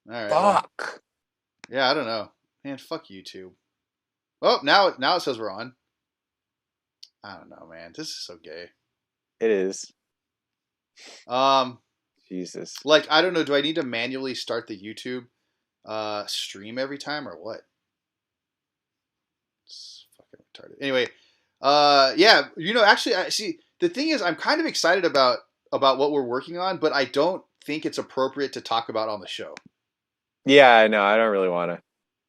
All right. Well, Fuck. yeah. I don't know. Man, fuck YouTube. Oh, now it says we're on. I don't know, man. This is so gay. It is. Um, Jesus. like I don't know. Do I need to manually start the YouTube stream every time or what? It's fucking retarded. Anyway, yeah. Actually, I see. The thing is, I'm kind of excited about what we're working on, but I don't think it's appropriate to talk about on the show. Yeah, no, I don't really want to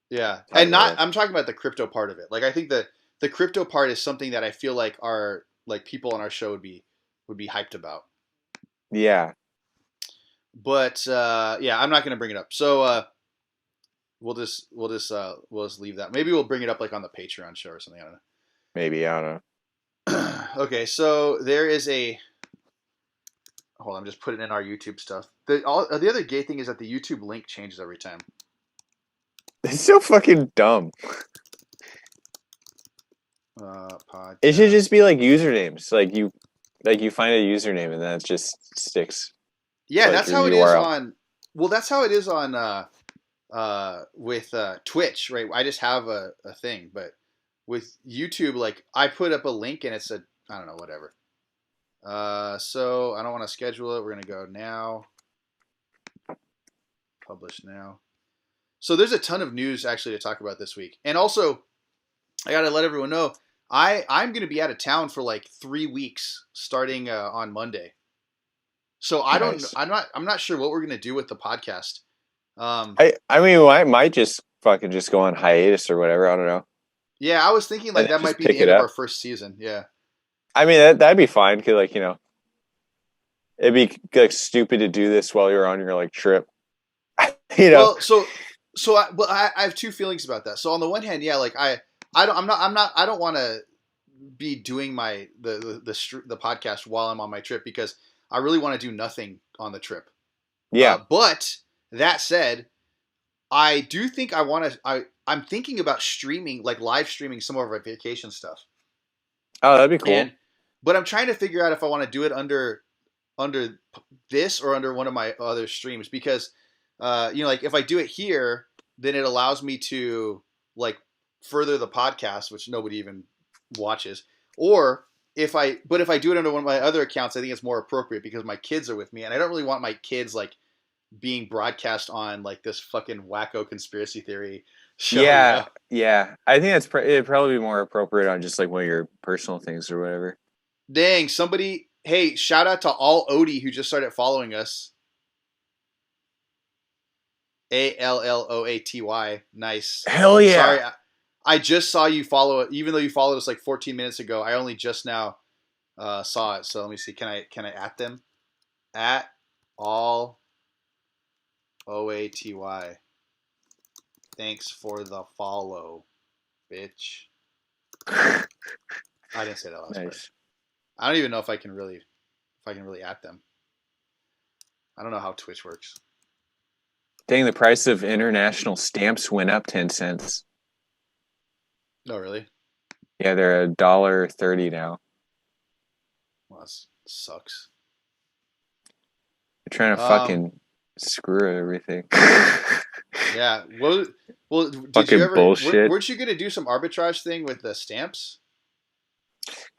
Yeah, talk and about not. it. I'm talking about the crypto part of it. Like I think the crypto part is something that I feel like our like people on our show would be hyped about. Yeah, But yeah, I'm not going to bring it up. So we'll just leave that. Maybe we'll bring it up like on the Patreon show or something. I don't maybe. I don't know. know. Okay, so there is a. Hold on, I'm just putting in our YouTube stuff. The other gay thing is that the YouTube link changes every time. It's so fucking dumb. It should Podcast. just be like usernames. Like you find a username and then it just sticks Yeah, to like that's your how it is URL. on. Well, that's how it is on with Twitch, right? I just have a thing, but with YouTube, like I put up a link and it said I don't know, whatever. So I don't want to schedule it. We're gonna go now. Publish now. So there's a ton of news actually to talk about this week, and also I gotta let everyone know I'm gonna be out of town for like 3 weeks starting on Monday. So I don't. Nice. I'm not sure what we're gonna do with the podcast. Um, I mean, I might just fucking just go on hiatus or whatever. I don't know, yeah, I was thinking and like then that might just be the pick it end of our up. first season. Yeah. I mean, that'd be fine. Cause like it'd be like stupid to do this while you're on your like trip. you know. Well, I have two feelings about that. So on the one hand, yeah, like I don't want to be doing my the podcast while I'm on my trip because I really want to do nothing on the trip. Yeah. But that said, I do think I want to. I'm thinking about streaming, like live streaming some of our vacation stuff, Oh, that'd be cool. and but I'm trying to figure out if I want to do it under this or under one of my other streams because like if I do it here, then it allows me to like further the podcast, which nobody even watches. Or if I do it under one of my other accounts, I think it's more appropriate because my kids are with me, and I don't really want my kids like being broadcast on like this fucking wacko conspiracy theory show. Yeah, yeah. I think it'd probably be more appropriate on just like one of your personal things or whatever. Dang, somebody! Hey, shout out to all Odie who just started following us. Alloaty. Nice. Hell yeah. Sorry, I just saw you follow it. Even though you followed us like 14 minutes ago, I only just now saw it. So let me see. Can I at them? At all Oaty. Thanks for the follow, bitch. I didn't say that last part. Nice. I don't even know if I can really at them. I don't know how Twitch works. Dang, the price of international stamps went up 10 cents. No, really? Yeah, they're $1.30 now. Well, that sucks. They're trying to Um, fucking screw everything. yeah. Well, did you Fucking ever? bullshit. Weren't you gonna do some arbitrage thing with the stamps?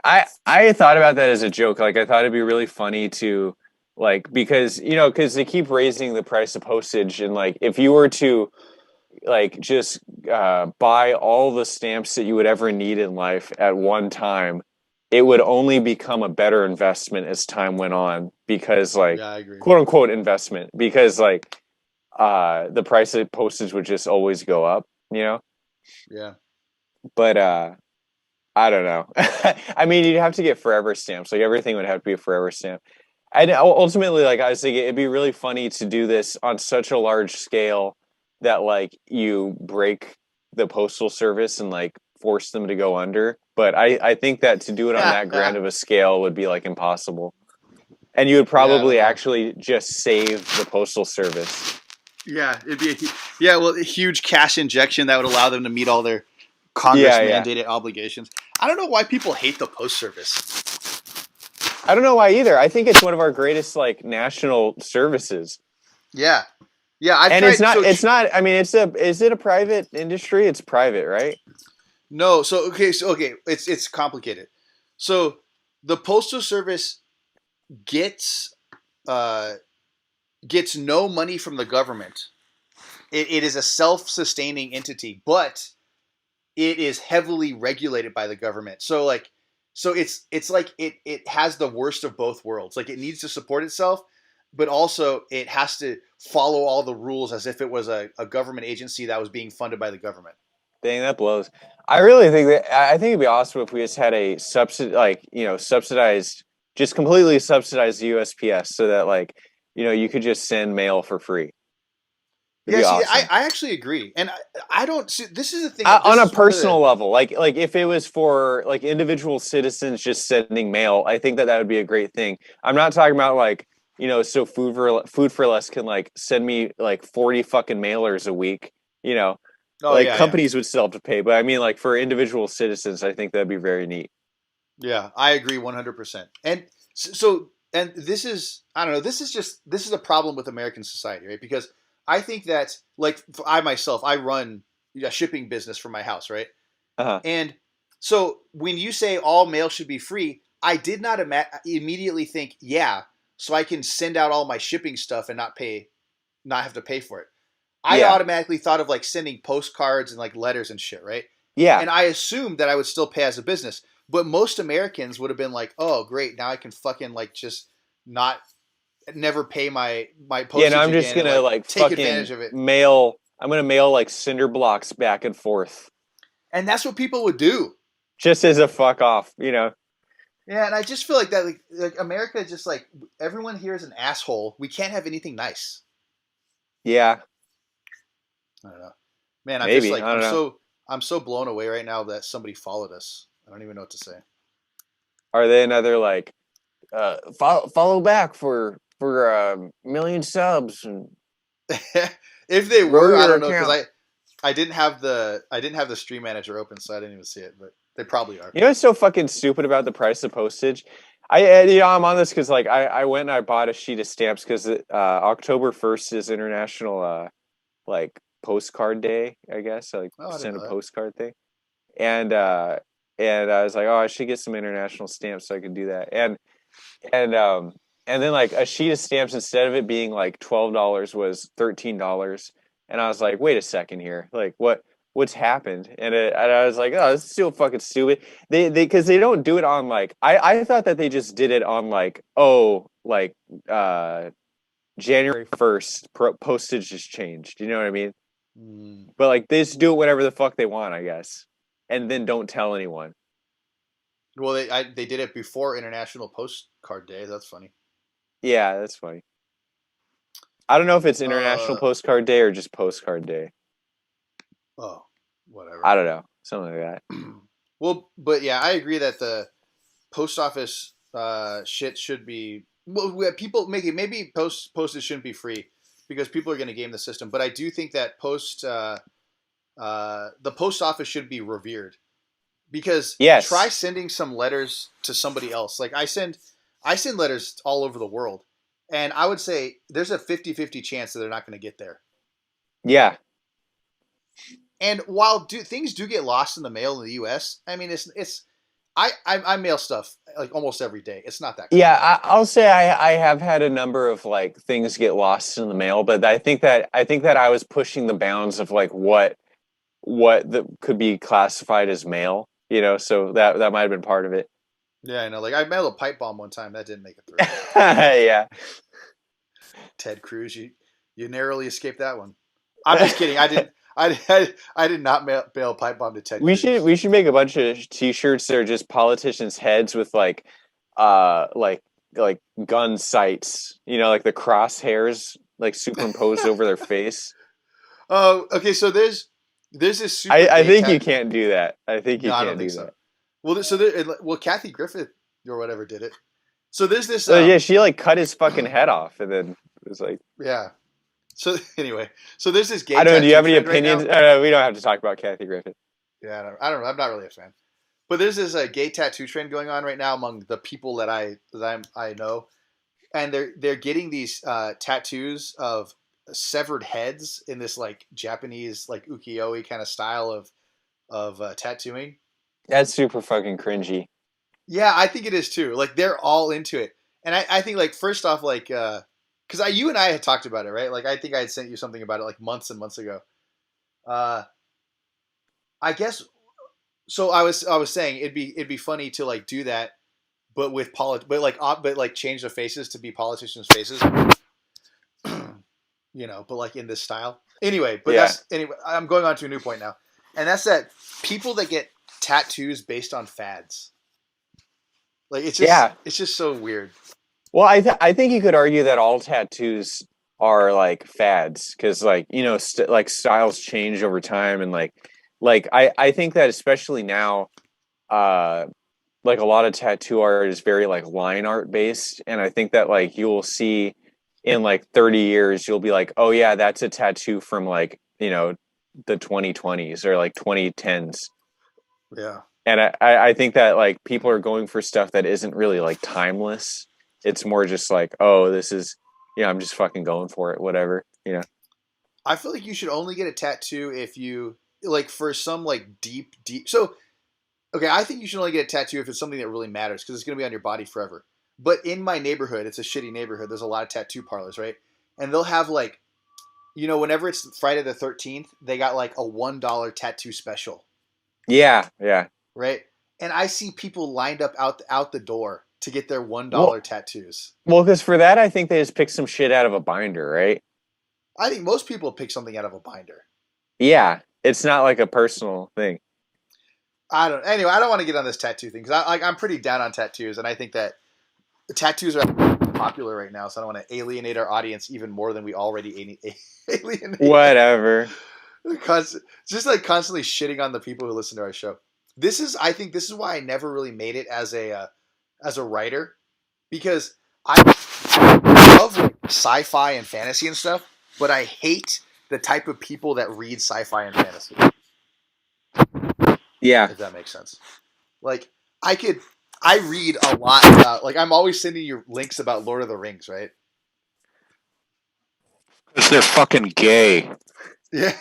I thought about that as a joke. Like I thought it'd be really funny to like because they keep raising the price of postage and like if you were to like just buy all the stamps that you would ever need in life at one time, it would only become a better investment as time went on because like Yeah, I agree. quote unquote investment because like the price of postage would just always go up, you know? Yeah. But I don't know. I mean, you'd have to get forever stamps. Like everything would have to be a forever stamp. And ultimately, like I was thinking, it'd be really funny to do this on such a large scale that like you break the postal service and like force them to go under. But I think that to do it on that grand of a scale would be like impossible. And you would Yeah, I don't probably know. actually just save the postal service. Yeah, it'd be a huge cash injection that would allow them to meet all their Congress Yeah. mandated obligations. I don't know why people hate the post service. I don't know why either. I think it's one of our greatest like national services. Yeah. Yeah, I've And tried. So it's not. I mean, is it a private industry? It's private, right? no, so okay, it's complicated. So the postal service gets uh, gets no money from the government. It is a self-sustaining entity, but it is heavily regulated by the government. So it's like it has the worst of both worlds. Like it needs to support itself, but also it has to follow all the rules as if it was a government agency that was being funded by the government. Dang, that blows. I really think that I think it'd be awesome if we just had a subsidized, just completely subsidized USPS, so that like you could just send mail for free. It'd Yeah, be see, awesome. I actually agree, and I don't see. This is the thing. This On a is one of personal the. level, like if it was for like individual citizens just sending mail, I think that that would be a great thing. I'm not talking about like so Food for Less can like send me like 40 fucking mailers a week. You know, Oh like yeah, yeah, companies would still have to pay, but I mean like for individual citizens, I think that'd be very neat. yeah. I agree 100%. And so, and this is I don't know. This is a problem with American society, right? Because I think that like I myself, I run a shipping business for my house, right? Uh-huh. And so when you say all mail should be free, I did not immediately think, yeah, so I can send out all my shipping stuff and not have to pay for it. I Yeah. automatically thought of like sending postcards and like letters and shit, right? Yeah. And I assumed that I would still pay as a business. But most Americans would have been like, "Oh, great! Now I can fucking like just not never pay my Yeah, no, postage I'm just again and gonna like like take fucking advantage of it." mail. I'm gonna mail like cinder blocks back and forth And that's what people would do. just as a fuck off. Yeah, and I just feel like that like America is just like everyone here is an asshole. We can't have anything nice. Yeah, I don't know. Man, I'm just maybe. like I don't know. I'm so blown away right now that somebody followed us. I don't even know what to say. Are they another like follow back for a million subs and If they grow were, I your don't know because account? I didn't have the stream manager open, so I didn't even see it. But they probably are. You know what's so fucking stupid about the price of postage? I'm on this because like I went and I bought a sheet of stamps because October 1st is International like postcard day, I guess. So, like Oh, I didn't send a know that. postcard thing. And uh and I was like, oh, I should get some international stamps so I could do that. And and then like a sheet of stamps instead of it being like $12 was $13. And I was like, wait a second here. Like what's happened? And I was like, oh, this is so fucking stupid. They because they don't do it on like I thought that they just did it on like uh January 1st postage just changed. You know what I mean? Mm. But like they just do it whatever the fuck they want, I guess. And then don't tell anyone. Well, they did it before International Postcard Day. That's funny. Yeah, that's funny. I don't know if it's International Uh Postcard Day or just Postcard Day. oh, whatever. I don't know. Something like that. Well, but yeah, I agree that the post office shit should be. Well, people make it maybe postage shouldn't be free because people are going to game the system. But I do think that the post office should be revered because try Yes. sending some letters to somebody else. Like I send letters all over the world, and I would say there's a 50-50 chance that they're not going to get there. Yeah. And while things do get lost in the mail in the U.S., I mean it's I mail stuff like almost every day. It's not that Yeah, complicated. I'll say I have had a number of like things get lost in the mail, but I think that I was pushing the bounds of like what could be classified as mail, so that might have been part of it. Yeah, I know. Like I mailed a pipe bomb one time that didn't make it through. Yeah. Ted Cruz, you narrowly escaped that one. I'm just kidding. I didn't. I did not mail a pipe bomb to Ted We should Cruz. we should make a bunch of t-shirts that are just politicians' heads with uh like like gun sights, like the crosshairs like superimposed over their face. Oh, okay. So there's this super I gay think you tat. can't do that. I think No, you I don't can't think do so. that. Well, Kathy Griffith or whatever did it. So there's this So yeah, she like cut his fucking head off and then it was like yeah. So anyway, so there's this I gay don't know, do you tattoo have any trend right opinions? now. We don't have to talk about Kathy Griffin. Yeah, I don't know. I'm not really a fan. But there's this gay tattoo trend going on right now among the people I know, and they're getting these tattoos of severed heads in this like Japanese like ukiyo-e kind of style of tattooing. That's super fucking cringy. Yeah, I think it is too. Like they're all into it, and I think like first off, like because you and I had talked about it, right? Like I think I had sent you something about it like months and months ago. Uh, I guess so. I was saying it'd be funny to like do that, but with but like change the faces to be politicians' faces, but like in this style. Anyway, Yeah. I'm going on to a new point now, and that's that people that get tattoos based on fads. Like Yeah. it's just so weird. Well, I think you could argue that all tattoos are like fads because like like styles change over time and like I think that especially now uh like a lot of tattoo art is very like line art based, and I think that like you'll see in like 30 years you'll be like, oh yeah, that's a tattoo from like the 2020s or like 2010s. Yeah. And I think that like people are going for stuff that isn't really like timeless. It's more just like, oh, this is, I'm just fucking going for it, whatever. I feel like you should only get a tattoo if you like for some like deep. So okay, I think you should only get a tattoo if it's something that really matters because it's gonna be on your body forever. But in my neighborhood, it's a shitty neighborhood. There's a lot of tattoo parlors, right? And they'll have like, whenever it's Friday the 13th, they got like a $1 tattoo special, Yeah, yeah. right? And I see people lined up out the door to get their $1 Well, tattoos. well, because for that, I think they just pick some shit out of a binder, right? I think most people pick something out of a binder. Yeah, it's not like a personal thing. Anyway, I don't want to get on this tattoo thing because I'm pretty down on tattoos, and I think that tattoos are popular right now. So I don't want to alienate our audience even more than we already alienate. Whatever. Just like constantly shitting on the people who listen to our show. I think this is why I never really made it as a writer, because I love like sci-fi and fantasy and stuff, but I hate the type of people that read sci-fi and fantasy. Yeah. If that makes sense. Like I read a lot about, like I'm always sending you links about Lord of the Rings, right? Because they're fucking gay. Yeah.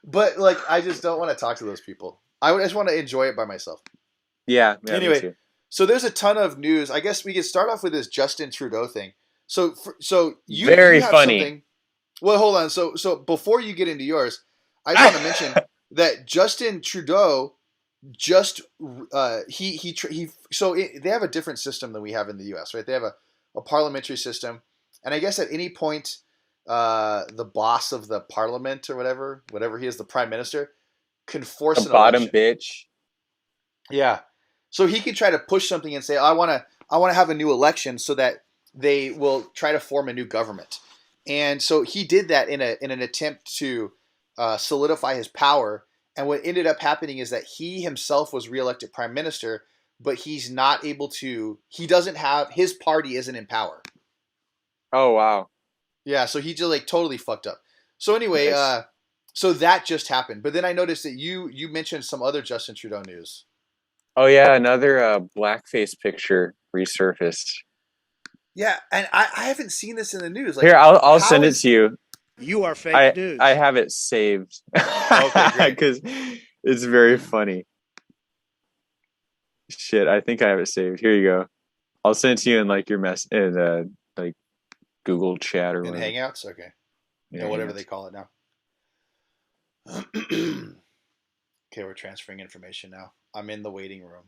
But like I just don't want to talk to those people. I just want to enjoy it by myself. Yeah. Anyway, so there's a ton of news. I guess we could start off with this Justin Trudeau thing. So you Very have funny. Something. Well, hold on. So before you get into yours, I just want to mention that Justin Trudeau just they have a different system than we have in the U.S. Right? They have a parliamentary system, and I guess at any point, the boss of the parliament or whatever he is, the prime minister, can force The an bottom election. bitch. Yeah, so he can try to push something and say, I want to have a new election so that they will try to form a new government. And so he did that in an attempt to solidify his power. And what ended up happening is that he himself was reelected prime minister, but he's not able to. He doesn't have, his party isn't in power. Oh wow. Yeah, so he just like totally fucked up. So anyway, Nice. so that just happened. But then I noticed that you mentioned some other Justin Trudeau news. Oh yeah, another blackface picture resurfaced. Yeah, and I haven't seen this in the news. Like, Here, I'll how send it is- to you. You are fake news. I have it saved. Okay, great. Because it's very funny. Shit, I think I have it saved. Here you go. I'll send it to you in like your like Google chat or In whatever. Hangouts? Okay. Yeah, Whatever Hangouts. they call it now. Okay, we're transferring information now. I'm in the waiting room.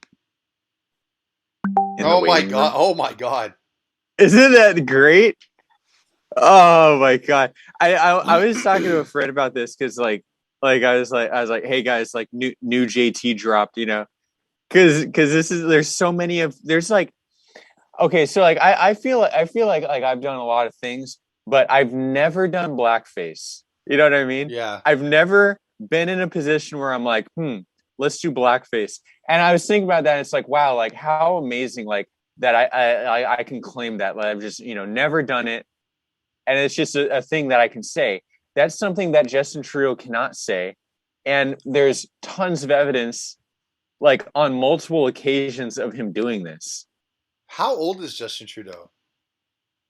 In the Oh my waiting god. room. Oh my god. Isn't that great? Oh my god. I was talking to a friend about this because I was like, hey guys, like new JT dropped, because there's so many there's like, okay, so like I feel like I've done a lot of things, but I've never done blackface. You know what I mean? Yeah. I've never been in a position where I'm like, let's do blackface. And I was thinking about that. And it's like, wow, like how amazing, like that I can claim that. Like, I've just never done it, and it's just a thing that I can say. That's something that Justin Trudeau cannot say, and there's tons of evidence, like on multiple occasions of him doing this. How old is Justin Trudeau?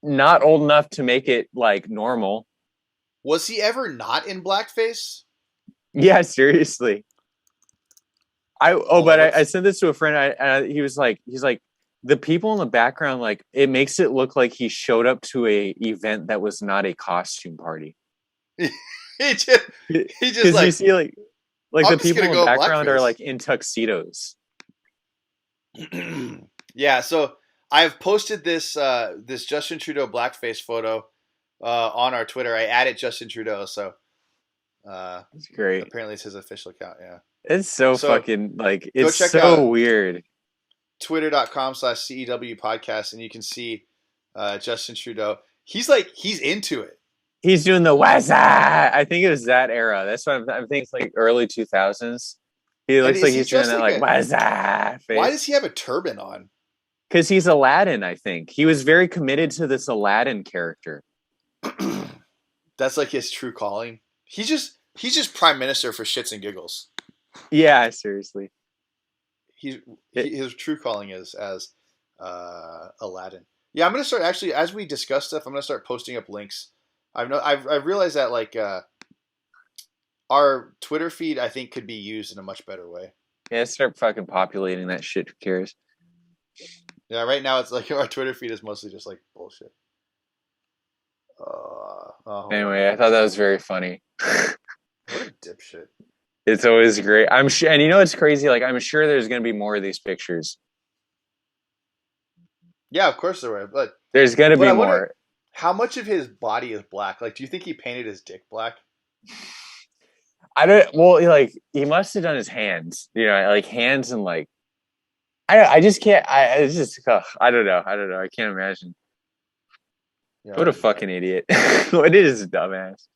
not old enough to make it like normal. Was he ever not in blackface? Yeah, seriously. Hold on, But I let's. sent this to a friend. He was like, he's like, the people in the background, like, it makes it look like he showed up to a event that was not a costume party. he just he just Because you like, see, like I'm the just people gonna in the go background are blackface. like in tuxedos. Yeah, so I've posted this Justin Trudeau blackface photo on our Twitter. I added Justin Trudeau, so uh, It's great. apparently it's his official account. Yeah. It's so So fucking like go it's check out so weird. twitter.com/CEW podcast, and you can see Justin Trudeau. He's into it. He's doing the West Side. I think it was that era. That's what I'm thinking. It's like early 2000s. He And looks is like he he's doing dressed that like like a? West Side Why does face he have a turban on? because he's Aladdin. I think he was very committed to this Aladdin character. That's like his true calling. He's just prime minister for shits and giggles. Yeah, seriously. He's It, his true calling is as Aladdin. Yeah, I'm gonna start actually as we discuss stuff. I'm gonna start posting up links. I've realized that like our Twitter feed I think could be used in a much better way. yeah, start fucking populating that shit. Who cares? Yeah, right now it's like our Twitter feed is mostly just like bullshit. Hold on, Anyway, I thought that was very funny. what a dipshit. It's always great. I'm sure, and you know what's crazy? Like, I'm sure there's gonna be more of these pictures. Yeah, of course there were, There's gonna but be I wonder more. how much of his body is black. Like, do you think he painted his dick black? I don't. Well, like he must have done his hands. You know, like hands and like I just can't. It's just. Ugh, I don't know. I don't know. I can't imagine. Yeah, What a fucking idiot. What is a dumbass?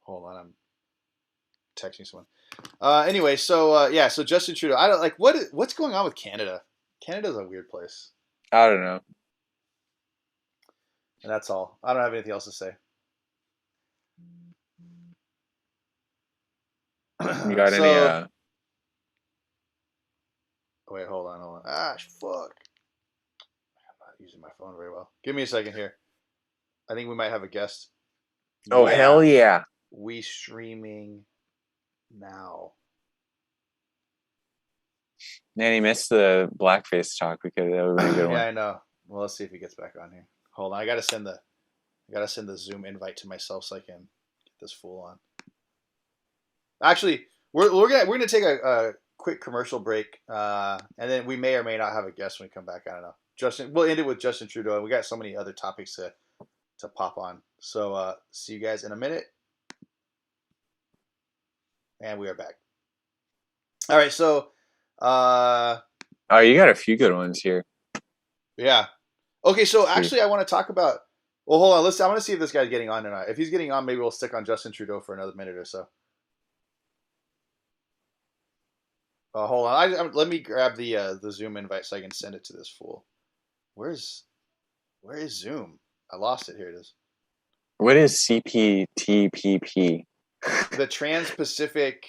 hold on, I'm texting someone. Anyway, so yeah, so Justin Trudeau. I don't like what's going on with Canada. Canada's a weird place, I don't know. and that's all. I don't have anything else to say. You got any? So wait, hold on. Ah, fuck. I'm not using my phone very well. Give me a second here. I think we might have a guest. Oh hell Yeah, yeah! we streaming now. Man, he missed the blackface talk. That would be a good Yeah, one. I know. Well, let's see if he gets back on here. Hold on, I gotta send the Zoom invite to myself so I can get this fool on. Actually, we're gonna take a quick commercial break, and then we may or may not have a guest when we come back. I don't know. Justin, we'll end it with Justin Trudeau, and we got so many other topics to pop on. So see you guys in a minute, and we are back. All right, so Oh, you got a few good ones here. yeah, okay. So Sweet. actually, I want to talk about. Well, hold on. I want to see if this guy's getting on or not. If he's getting on, maybe we'll stick on Justin Trudeau for another minute or so. Hold on. Let me grab the Zoom invite so I can send it to this fool. Where's where is Zoom? I lost it. Here it is. What is CPTPP? The Trans Pacific.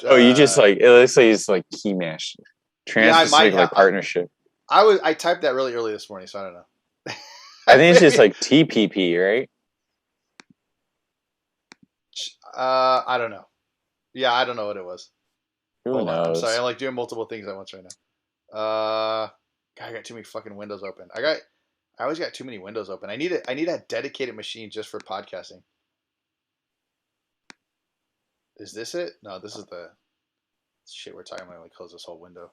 Oh, you just like it looks like it's like key mesh, Yeah, I might trans-Pacific have. like partnership. I typed that really early this morning, so I don't know. I think it's just Maybe. like TPP, right? I don't know. Yeah, I don't know what it was. Who Hold on. I'm sorry. knows? I'm like doing multiple things at once right now. God, I got too many fucking windows open. I always got too many windows open. I need a dedicated machine just for podcasting. Is this it? No, this is the shit we're talking about. Let me close this whole window.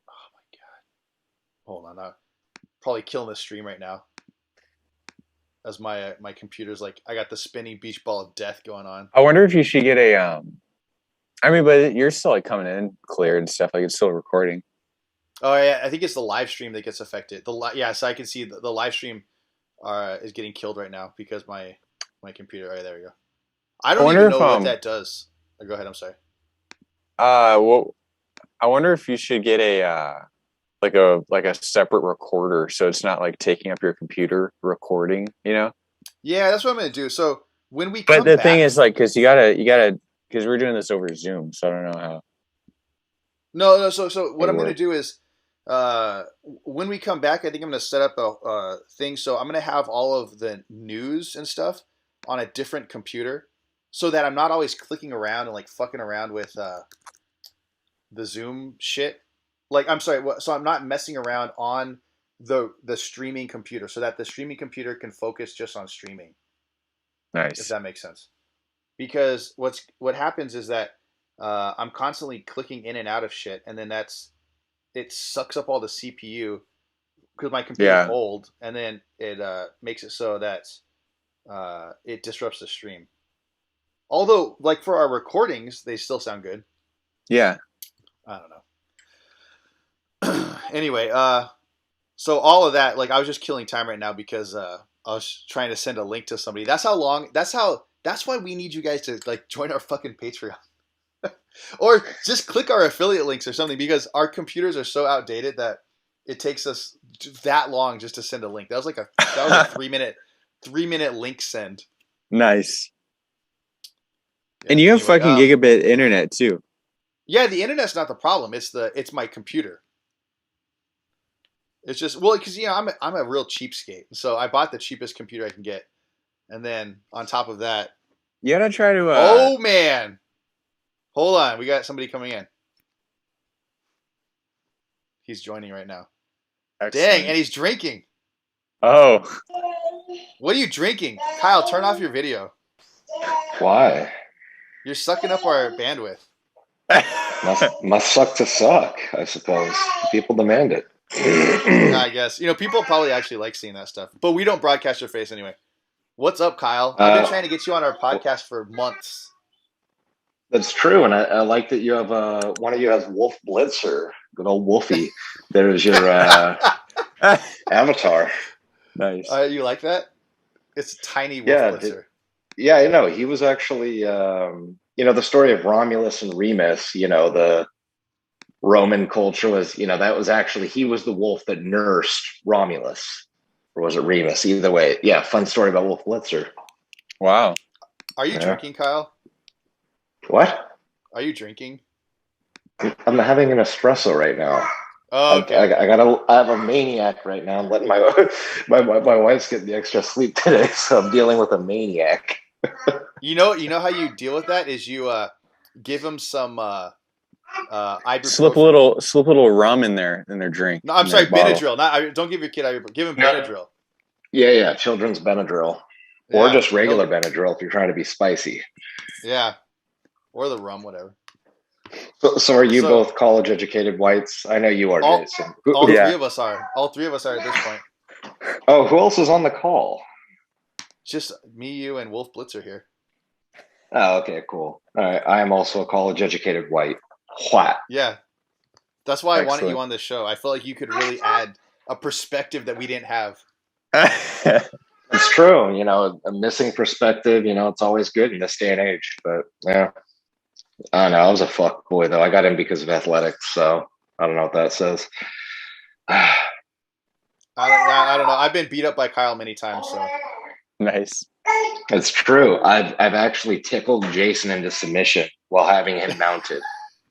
Oh my god. Hold on. I'm probably killing the stream right now. As my computer's like, I got the spinning beach ball of death going on. I wonder if you should get a. I mean, but you're still like coming in clear and stuff. Like it's still recording. Oh yeah, I think it's the live stream that gets affected. Yeah, so I can see the live stream is getting killed right now because my computer. All right, there we go. I I don't wonder even if know what that does. Go ahead. I'm sorry. well, I wonder if you should get a like a separate recorder so it's not like taking up your computer recording. You know. Yeah, that's what I'm gonna do. So when we But come the thing back, is, like, because you gotta, because we're doing this over Zoom, so I don't know how no. So what it I'm gonna works. do is when we come back, I think I'm gonna set up a thing. So I'm gonna have all of the news and stuff on a different computer, so that I'm not always clicking around and like fucking around with the Zoom shit. Like, I'm sorry, so I'm not messing around on the streaming computer, so that the streaming computer can focus just on streaming. If Nice. that makes sense. Because what happens is that I'm constantly clicking in and out of shit, and then it sucks up all the CPU because my computer's Yeah. old, and then it makes it so that it disrupts the stream. Although, like for our recordings, they still sound good. Yeah. I don't know. Anyway, so all of that, like I was just killing time right now because I was trying to send a link to somebody. That's how long. That's why we need you guys to like join our fucking Patreon. Or just click our affiliate links or something, because our computers are so outdated that it takes us that long just to send a link. That was a 3 minute link send. Nice. Yeah, And you have anyway, fucking gigabit internet too. yeah, the internet's not the problem. It's my computer. It's just, well, because I'm a real cheapskate, so I bought the cheapest computer I can get, and then on top of that, You gotta try to. oh man, hold on, we got somebody coming in. He's joining right now. Excellent. Dang, and he's drinking. Oh. What are you drinking? Kyle, turn off your video. Why? You're sucking up our bandwidth. Must suck to suck, I suppose. People demand it. I guess. People probably actually like seeing that stuff, but we don't broadcast your face anyway. What's up, Kyle? I've been trying to get you on our podcast for months. That's true, and I like that you have one of you has Wolf Blitzer, good old Wolfie. There's your avatar. Nice. You like that? It's a tiny Wolf Yeah, Blitzer. Yeah, I know. He was actually, the story of Romulus and Remus, the Roman culture was, that was actually, he was the wolf that nursed Romulus. Or was it Remus? Either way. Yeah, fun story about Wolf Blitzer. Wow. Are you drinking, Kyle? What? Are you drinking? I'm having an espresso right now. Oh, okay. I have a maniac right now. I'm letting my wife's getting the extra sleep today, so I'm dealing with a maniac. You know how you deal with that is you give him some ibuprofen. Slip a little rum in their drink. No, I'm sorry, Benadryl. Don't give your kid ibuprofen. Give him Benadryl. Yeah, children's Benadryl, or just regular Benadryl if you're trying to be spicy. Yeah, or the rum, whatever. So are you both college-educated whites? I know you are, Jason. All three of us are. All three of us are at this point. Oh, who else is on the call? Just me, you, and Wolf Blitzer here. Oh, okay, cool. All right, I am also a college-educated white. What? Yeah, that's why I wanted you on this show. I felt like you could really add a perspective that we didn't have. It's true. A missing perspective. It's always good in this day and age. But yeah, I don't know. I was a fuck boy though. I got in because of athletics, so I don't know what that says. I don't know. I've been beat up by Kyle many times, so. Nice. It's true. I've actually tickled Jason into submission while having him mounted.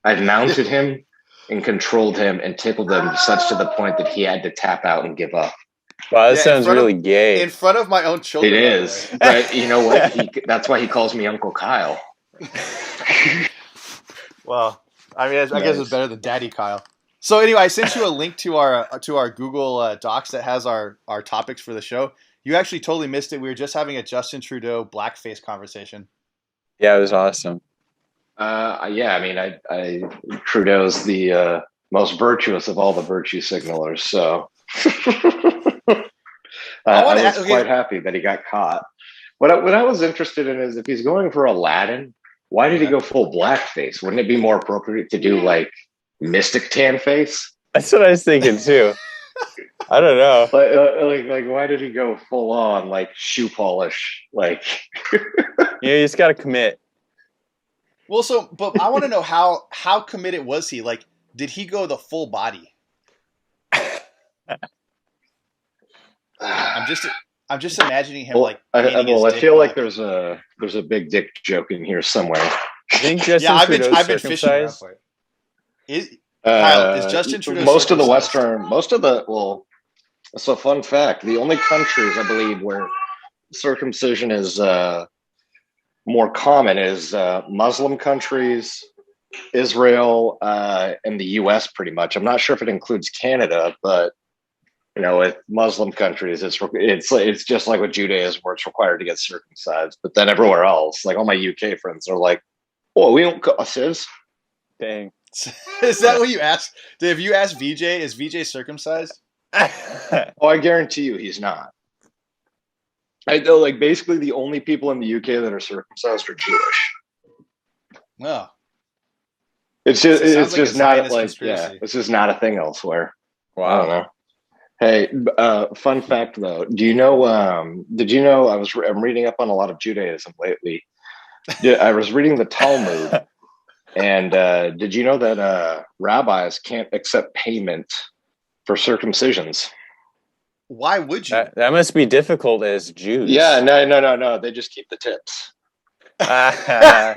I've mounted him and controlled him and tickled him such to the point that he had to tap out and give up. Wow, that sounds really gay. In front of my own children. It is. But you know what? That's why he calls me Uncle Kyle. Well, I mean, I guess it's better than Daddy Kyle. So anyway, I sent you a link to our Google Docs that has our topics for the show. You actually totally missed it. We were just having a Justin Trudeau blackface conversation. Yeah, it was awesome. Yeah, I mean, Trudeau's the most virtuous of all the virtue signalers, so I was quite happy that he got caught. What I was interested in is if he's going for Aladdin, why did he go full blackface? Wouldn't it be more appropriate to do like Mystic Tan face? That's what I was thinking too. I don't know. Like, why did he go full on like shoe polish? Like, you just got to commit. Well, but I want to know how committed was he? Like, did he go the full body? I'm just imagining him like. I feel like there's a big dick joke in here somewhere. I think Justin Trudeau's I've been fishing around for it. Kyle, is Justin Trudeau Most of the circumcised? Western, well, it's a fun fact. The only countries, I believe, where circumcision is more common is Muslim countries, Israel, and the U.S. pretty much. I'm not sure if it includes Canada, but with Muslim countries, it's just like with Judaism, where it's required to get circumcised. But then everywhere else, like all my UK friends, are like, "Oh, we don't cut sis." Dang. Is that what you asked? If you ask VJ, is VJ circumcised? Oh, I guarantee you, he's not. I know, like basically the only people in the UK that are circumcised are Jewish. No. It's So just it sounds it's like a just not Zionist like conspiracy. it's just not a thing elsewhere. I don't Wow. know. Hey, fun fact though, do you know? Did you know I'm reading up on a lot of Judaism lately. Yeah, I was reading the Talmud, and did you know that rabbis can't accept payment for circumcisions? Why would you? That must be difficult as Jews. Yeah, no. They just keep the tips. That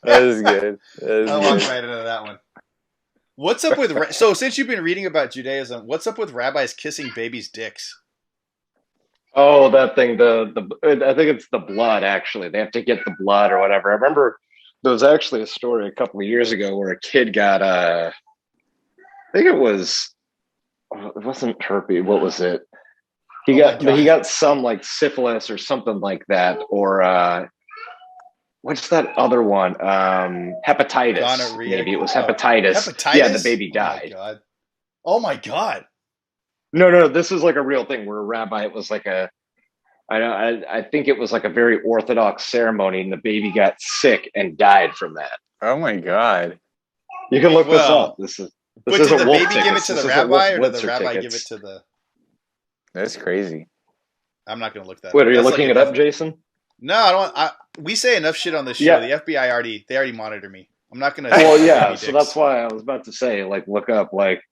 is good. That is I walked good. right into that one. What's up with so since you've been reading about Judaism, what's up with rabbis kissing babies' dicks? Oh, that thing. I think it's the blood. Actually, they have to get the blood or whatever. I remember there was actually a story a couple of years ago where a kid got I think it wasn't herpes. What was it? He Oh my got God. he got some like syphilis or something like that, or what's that other one? Hepatitis. Gonorrhea. Maybe it was Oh, hepatitis. hepatitis. Yeah, the baby Oh my died. God. Oh my God. No, this is like a real thing where a rabbi. It was like I think it was like a very orthodox ceremony, and the baby got sick and died from that. Oh my God. You can look this Well, up. This But did isn't the wolf baby give it tickets. to This the isn't rabbi, or did the Blitzer rabbi give it tickets. to the? That's crazy. I'm not going to look that. Wait, up. are you That's looking like it up, Jason? No, I don't want. We say enough shit on this show. Yeah. The FBI already monitor me. I'm not going to. Well, yeah. So that's why I was about to say, like, look up like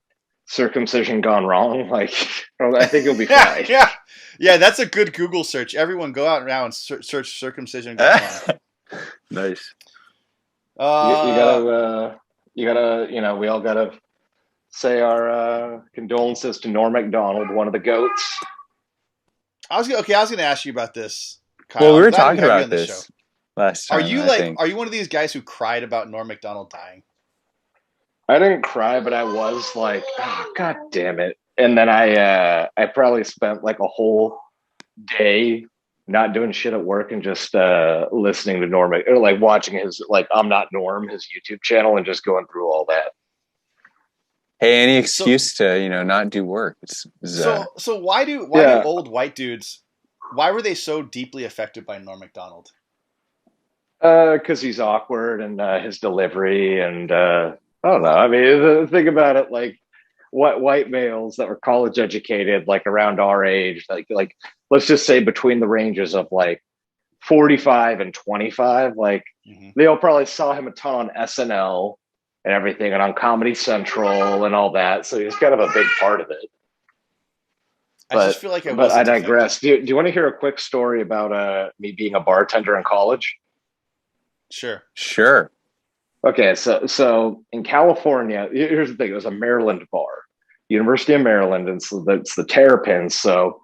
circumcision gone wrong. Like, I think you'll be fine. yeah. That's a good Google search. Everyone, go out now and search circumcision gone wrong. Nice. You gotta, we all gotta say our condolences to Norm Macdonald, one of the goats. I was going to ask you about this, Kyle. Well, we were I'm glad talking have you about on the this show. last time. Are you I think. are you one of these guys who cried about Norm Macdonald dying? I didn't cry, but I was like, oh, God damn it. And then I probably spent like a whole day not doing shit at work and just listening to Norm, or like watching his like I'm Not Norm, his YouTube channel, and just going through all that. Hey, any excuse to not do work? So why do old white dudes? Why were they so deeply affected by Norm Macdonald? Because he's awkward and his delivery, and I don't know. I mean, think about it, like what white males that were college educated, like around our age, like let's just say between the ranges of like 45 and 25, like they all probably saw him a ton on SNL and everything, and on Comedy Central and all that. So he's kind of a big part of it. I just feel like but I digress. Do you want to hear a quick story about me being a bartender in college? Sure. Okay, so in California, here's the thing: it was a Maryland bar, University of Maryland, and so that's the Terrapins. So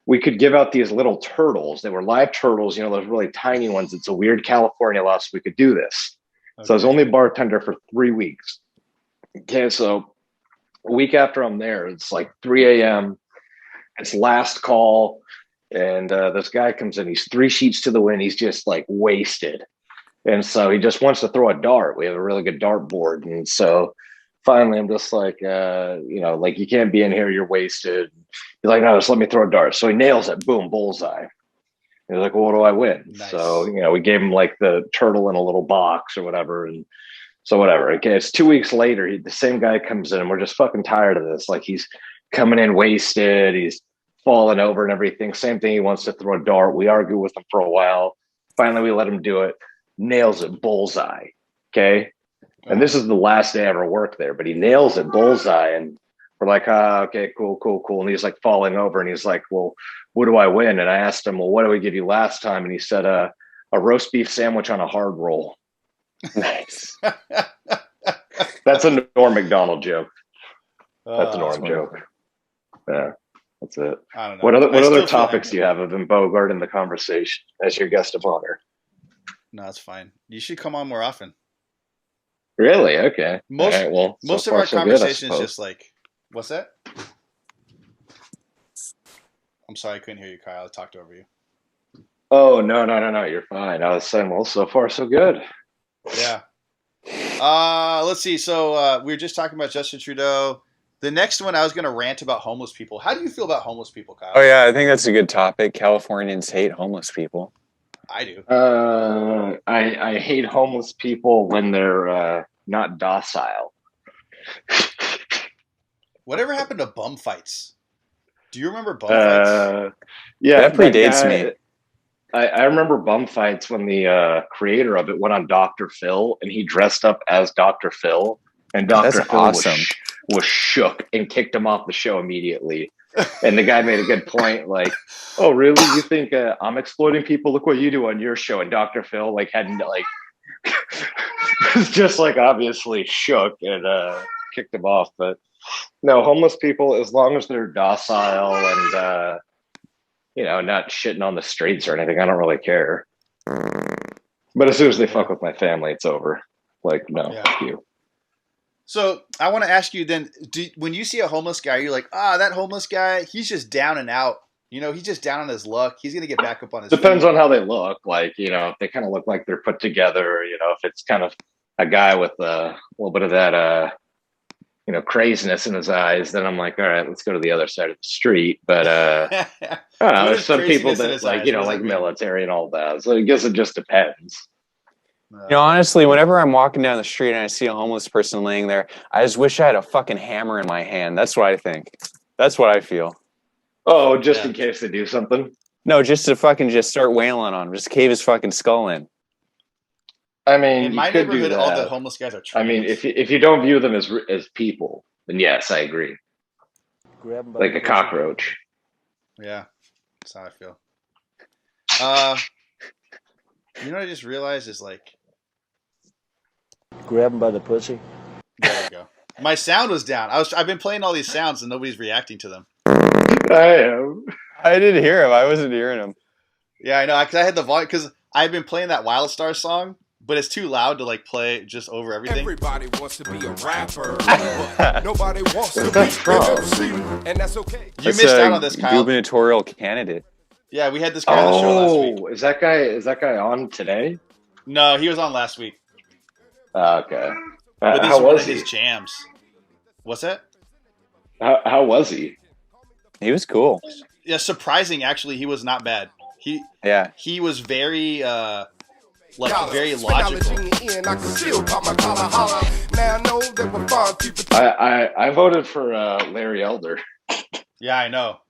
we could give out these little turtles. They were live turtles, those really tiny ones. It's a weird California law, so we could do this. Okay. So I was only a bartender for 3 weeks. Okay, so a week after I'm there, it's like 3 a.m. It's last call, and this guy comes in. He's 3 sheets to the wind. He's just like wasted. And so he just wants to throw a dart. We have a really good dart board. And so finally I'm just like, like you can't be in here. You're wasted. He's like, no, just let me throw a dart. So he nails it. Boom, bullseye. He's like, well, what do I win? Nice. So, we gave him like the turtle in a little box or whatever. And so whatever. Okay. It's 2 weeks later. The same guy comes in and we're just fucking tired of this. Like he's coming in wasted. He's falling over and everything. Same thing. He wants to throw a dart. We argue with him for a while. Finally, we let him do it. Nails it bullseye. Okay. And this is the last day I ever worked there, but he nails it bullseye. And we're like, okay, cool. And he's like falling over and he's like, well, what do I win? And I asked him, well, what did we give you last time? And he said, a roast beef sandwich on a hard roll. Nice. That's a Norm Macdonald joke. That's a Norm funny. joke. Yeah, that's it. I don't know. What I other still feel topics angry. do you have of Bogart in the conversation as your guest of honor? No, it's fine. You should come on more often. Really? Okay. Most All right, well, most so of far, our so good, I conversation is suppose. just like, what's that? I'm sorry, I couldn't hear you, Kyle. I talked over you. Oh no, you're fine. I was saying, well, so far so good. Yeah. Let's see. So we were just talking about Justin Trudeau. The next one, I was going to rant about homeless people. How do you feel about homeless people, Kyle? Oh yeah, I think that's a good topic. Californians hate homeless people. I do. I hate homeless people when they're not docile. Whatever happened to bum fights? Do you remember bum fights? Yeah, That predates me. I remember bum fights when the creator of it went on Dr. Phil and he dressed up as Dr. Phil, and Dr. That's Phil awesome. was shook and kicked him off the show immediately. And the guy made a good point, like, "Oh, really? You think I'm exploiting people? Look what you do on your show." And Dr. Phil like hadn't like was just like obviously shook and kicked him off. But no, homeless people, as long as they're docile and not shitting on the streets or anything, I don't really care. But as soon as they fuck with my family, it's over. Like, no, fuck you. So I want to ask you then, when you see a homeless guy, you're like, that homeless guy, he's just down and out. He's just down on his luck. He's going to get back up on his Depends feet. on how they look. Like, if they kind of look like they're put together, if it's kind of a guy with a little bit of that, craziness in his eyes, then I'm like, all right, let's go to the other side of the street. But I don't know, there's some people that like, like military and all that. So I guess it just depends. Honestly, whenever I'm walking down the street and I see a homeless person laying there, I just wish I had a fucking hammer in my hand. That's what I think. That's what I feel. Oh, just in case they do something? No, just to fucking just start wailing on him. Just cave his fucking skull in. I mean, in my neighborhood, all the homeless guys are trained. I mean, if you don't view them as people, then yes, I agree. Like a cockroach. Yeah, that's how I feel. What I just realized is like, grab him by the pussy. There we go. My sound was down. I've been playing all these sounds and nobody's reacting to them. I am. I didn't hear him. I wasn't hearing him. Yeah, I know. Because I had the volume. Because I've been playing that Wildstar song, but it's too loud to like play just over everything. Everybody wants to be a rapper. Nobody wants to be MC, and that's okay. You missed out on this, Kyle. Gubernatorial candidate. Yeah, we had this guy on the show last week. Is that guy on today? No, he was on last week. Okay. But these how are one was of his jams. What's that? How was he? He was cool. Yeah, surprising. Actually, he was not bad. He was very very logical. I voted for Larry Elder. Yeah, I know.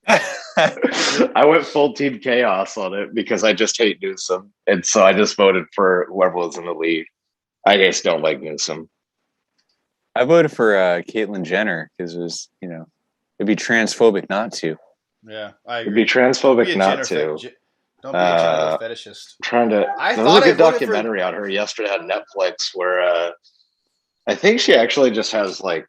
I went full team chaos on it because I just hate Newsom, and so I just voted for whoever was in the lead. I just don't like Newsom. I voted for Caitlyn Jenner because it was, it'd be transphobic not to. Yeah, I agree. It'd be transphobic not to. Don't be a gender fetishist. There was a good documentary on her yesterday on Netflix where I think she actually just has like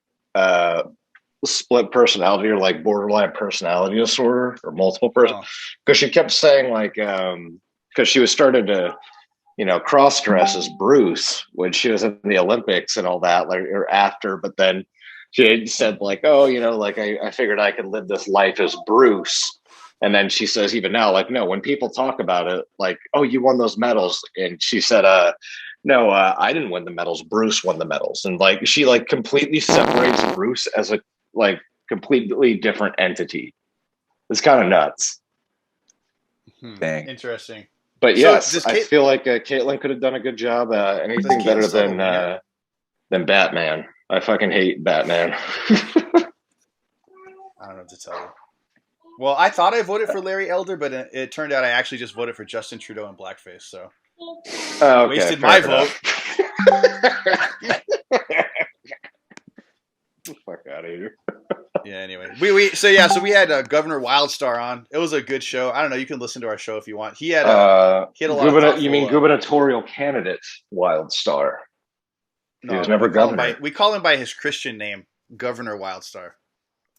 split personality or like borderline personality disorder or multiple person, because she kept saying like because she was starting to cross dress as Bruce when she was in the Olympics and all that, like, or after, but then she said like, oh, like I figured I could live this life as Bruce. And then she says even now, like, no, when people talk about it, like, oh, you won those medals. And she said, no, I didn't win the medals. Bruce won the medals. And like, she like completely separates Bruce as a like completely different entity. It's kind of nuts. Dang. Interesting. But yes, I feel like Caitlyn could have done a good job. Anything better than Batman. I fucking hate Batman. I don't know what to tell you. Well, I thought I voted for Larry Elder, but it turned out I actually just voted for Justin Trudeau in blackface. So wasted my vote. Fuck out of here. Yeah. Anyway, so we had Governor Wildstar on. It was a good show. I don't know. You can listen to our show if you want. He had a lot. You mean gubernatorial candidate Wildstar? He was never governor. We call him by his Christian name, Governor Wildstar.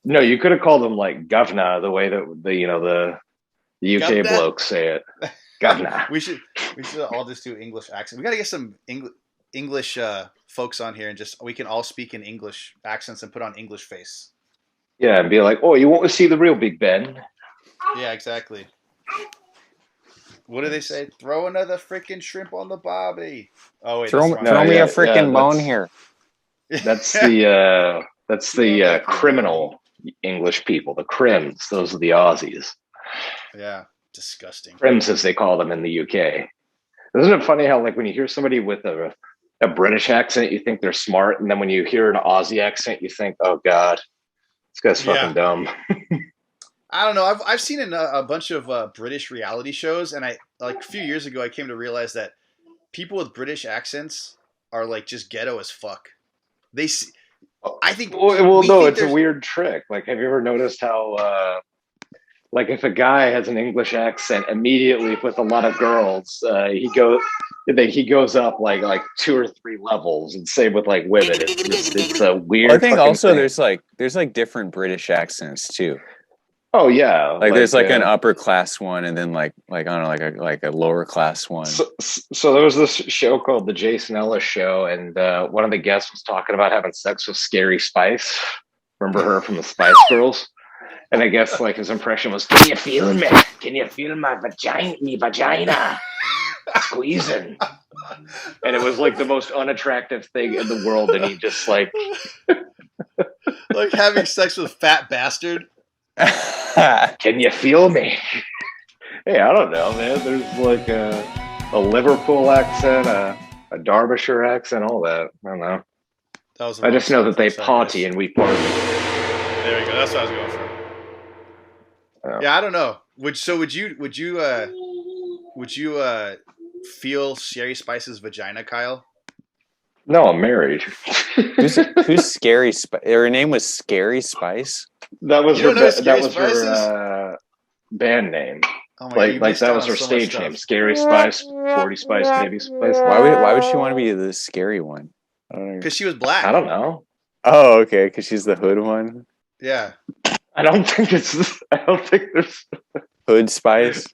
No, you could have called him like governor, the way that the UK Governor? blokes say it. Governor. we should all just do English accent. We got to get some English folks on here, and we can all speak in English accents and put on English face. Yeah, and be like, oh, you want to see the real Big Ben? Yeah, exactly. What do they say? Throw another freaking shrimp on the barbie. Oh wait, throw me a freaking bone here. That's the criminal English people, the Crims. Those are the Aussies. Yeah, disgusting. Crims, as they call them in the UK. Isn't it funny how, like, when you hear somebody with a British accent, you think they're smart, and then when you hear an Aussie accent, you think, oh God, this guy's fucking dumb. I don't know. I've seen a bunch of British reality shows, and a few years ago I came to realize that people with British accents are like just ghetto as fuck. I think. Well, no, it's a weird trick. Like, have you ever noticed how, like, if a guy has an English accent, immediately with a lot of girls, he goes up like 2 or 3 levels, and same with like women. It's a weird. I think also thing. there's different British accents too. Oh yeah, like there's an upper class one, and then like I don't know, like a lower class one. So there was this show called The Jason Ellis Show, and one of the guests was talking about having sex with Scary Spice. Remember her from the Spice Girls? And I guess like his impression was, "Can you feel me? Can you feel my vagina squeezing?" And it was like the most unattractive thing in the world, and he just like having sex with a fat bastard. Can you feel me? Hey, I don't know, man. There's like a Liverpool accent, a Derbyshire accent, all that. I don't know. I just know that they party and we party. There we go. That's what I was going for. Yeah, I don't know. Would you feel Scary Spice's vagina, Kyle? No, I'm married. Who's Scary Spice? Her name was Scary Spice. That was her band name. Oh my God, that was her stage name. Scary Spice, 40 Spice, Baby Spice. Why would she want to be the scary one? Because she was black. I don't know. Oh, okay. Because she's the hood one. Yeah. I don't think there's Hood Spice.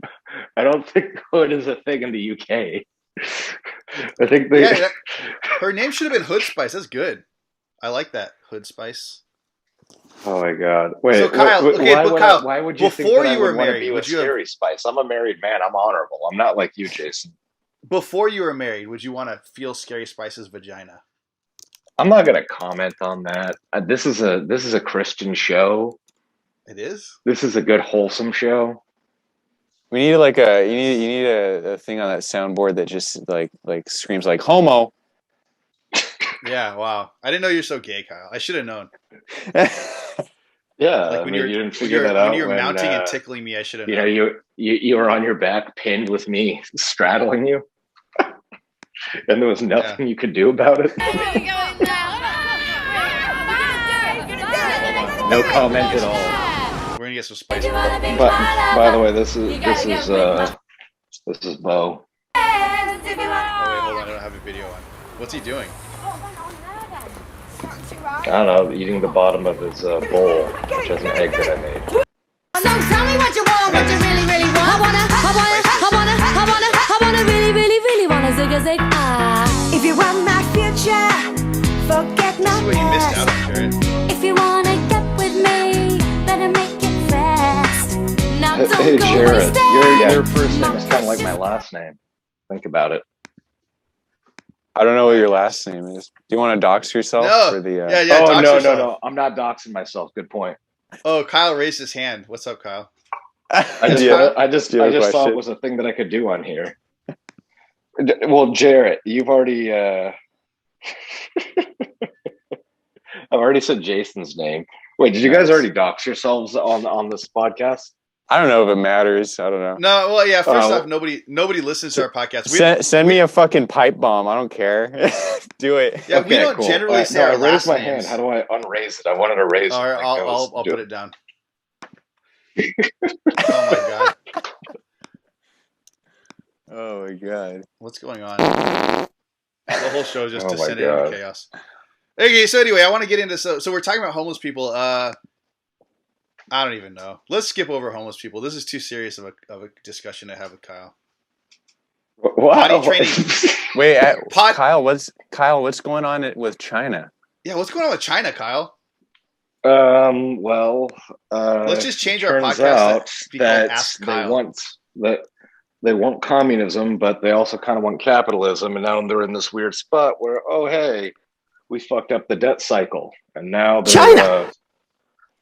I don't think hood is a thing in the UK. I think her name should have been Hood Spice. That's good. I like that, Hood Spice. Oh my God! Wait, so Kyle, why would you think that I would want to be with Scary Spice? I'm a married man. I'm honorable. I'm not like you, Jason. Before you were married, would you want to feel Scary Spice's vagina? I'm not going to comment on that. This is a Christian show. It is. This is a good wholesome show. We need you need a thing on that soundboard that just like screams like homo. Yeah, wow. I didn't know you're so gay, Kyle. I should have known. Yeah, like when you didn't figure that out. When you were mounting and tickling me, I should have known. You know, you were on your back, pinned with me, straddling you, and there was nothing you could do about it. No comment at all. We're gonna get some spice. But by the way, this is Bo. Oh wait, hold on. I don't have a video on. What's he doing? I don't know, eating the bottom of his bowl, which has an egg that I made. So tell me what you want, what you really, really want. I wanna really wanna zig a zig. If you want my future, forget my past. This is what you missed out on, Jared. If you wanna get with me, better make it fast. Now don't Hey, go Jared, wasting your first name is kind of like my last name. Think about it. I don't know what your last name is. Do you want to dox yourself? No. For the, Yeah. Oh, no. Yourself. I'm not doxing myself. Good point. Oh, Kyle raised his hand. What's up, Kyle? I just thought it was a thing that I could do on here. Well, Jarrett, you've already I've already said Jason's name. Wait, did you guys already dox yourselves on this podcast? I don't know if it matters. I don't know. No, well, yeah. First off, nobody listens to our podcast. Send me a fucking pipe bomb. I don't care. Do it. Yeah, we don't generally say our I raised last my names. hand. How do I unraise it? I wanted to raise it. All right, I'll put it down. Oh my God. Oh my God. What's going on? Well, whole show just Oh my descended into God. chaos. Okay, so anyway, I want to get into so we're talking about homeless people. I don't even know. Let's skip over homeless people. This is too serious of a discussion to have with Kyle. Wow. Potty training. Wait, Pot- Kyle, what's going on with China? Yeah, what's going on with China, Kyle? Well, Let's just change our turns podcast out to be called that Ask they Kyle. want communism, but they also kind of want capitalism, and now they're in this weird spot where, oh hey, we fucked up the debt cycle, and now China.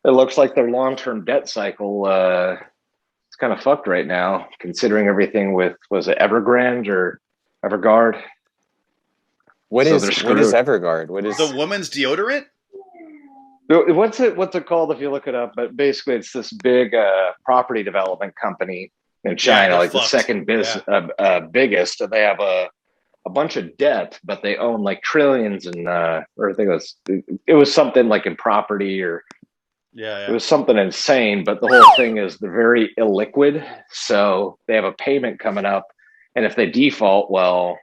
It looks like their long-term debt cycle is kind of fucked right now, considering everything with was it Evergrande or Everguard? What So is they're Everguard? What is The woman's deodorant? What's it called if you look it up? But basically, it's this big property development company in China, they're like fucked. the second biggest. And they have a bunch of debt, but they own like trillions and or I think it was something like in property or Yeah. it was something insane. But the whole thing is they're very illiquid, so they have a payment coming up, and if they default, well,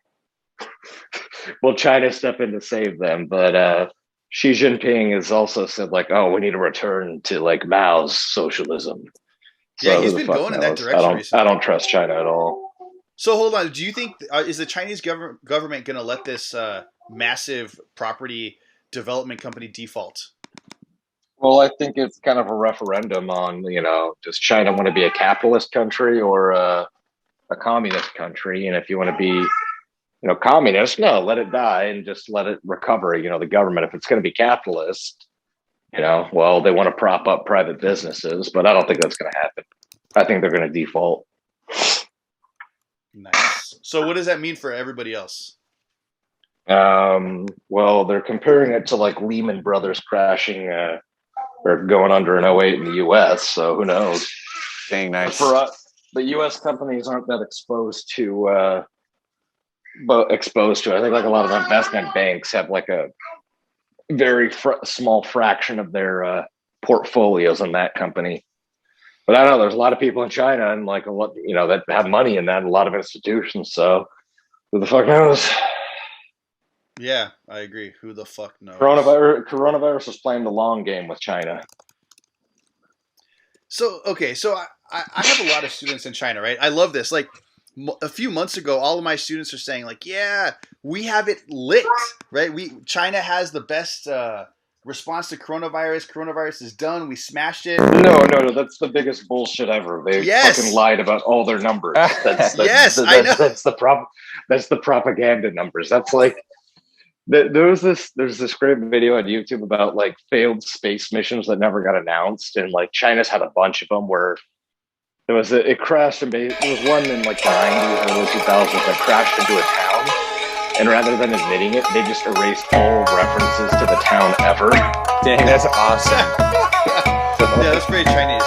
will China step in to save them? But Xi Jinping has also said like, oh, we need to return to like Mao's socialism. Yeah, So he's who the been fuck going in that knows? direction I recently. don't trust China at all. So hold on. Do you think is the Chinese government going to let this massive property development company default? Well, I think it's kind of a referendum on, does China want to be a capitalist country or a communist country? And if you want to be, communist, no, let it die and just let it recover, the government. If it's going to be capitalist, well, they want to prop up private businesses, but I don't think that's going to happen. I think they're going to default. Nice. So what does that mean for everybody else? Well, they're comparing it to like Lehman Brothers crashing or going under in '08 in the U.S. So who knows? Dang nice. For us, the U.S. companies aren't that exposed to. I think like a lot of investment banks have like a very small fraction of their portfolios in that company. But I don't know there's a lot of people in China and like a lot, that have money in that, and a lot of institutions. So who the fuck knows? Yeah, I agree. Who the fuck knows? Coronavirus is playing the long game with China. So okay, so I have a lot of students in China, right? I love this. Like a few months ago, all of my students are saying, like, yeah, we have it lit, right? China has the best response to coronavirus. Coronavirus is done. We smashed it. No, that's the biggest bullshit ever. They fucking lied about all their numbers. I know. That's the propaganda numbers. That's like there's this great video on YouTube about like failed space missions that never got announced, and like China's had a bunch of them where it crashed and there was one in like the 90s or early 2000s that crashed into a town, and rather than admitting it, they just erased all references to the town ever. Dang, that's awesome. Yeah, that's very Chinese.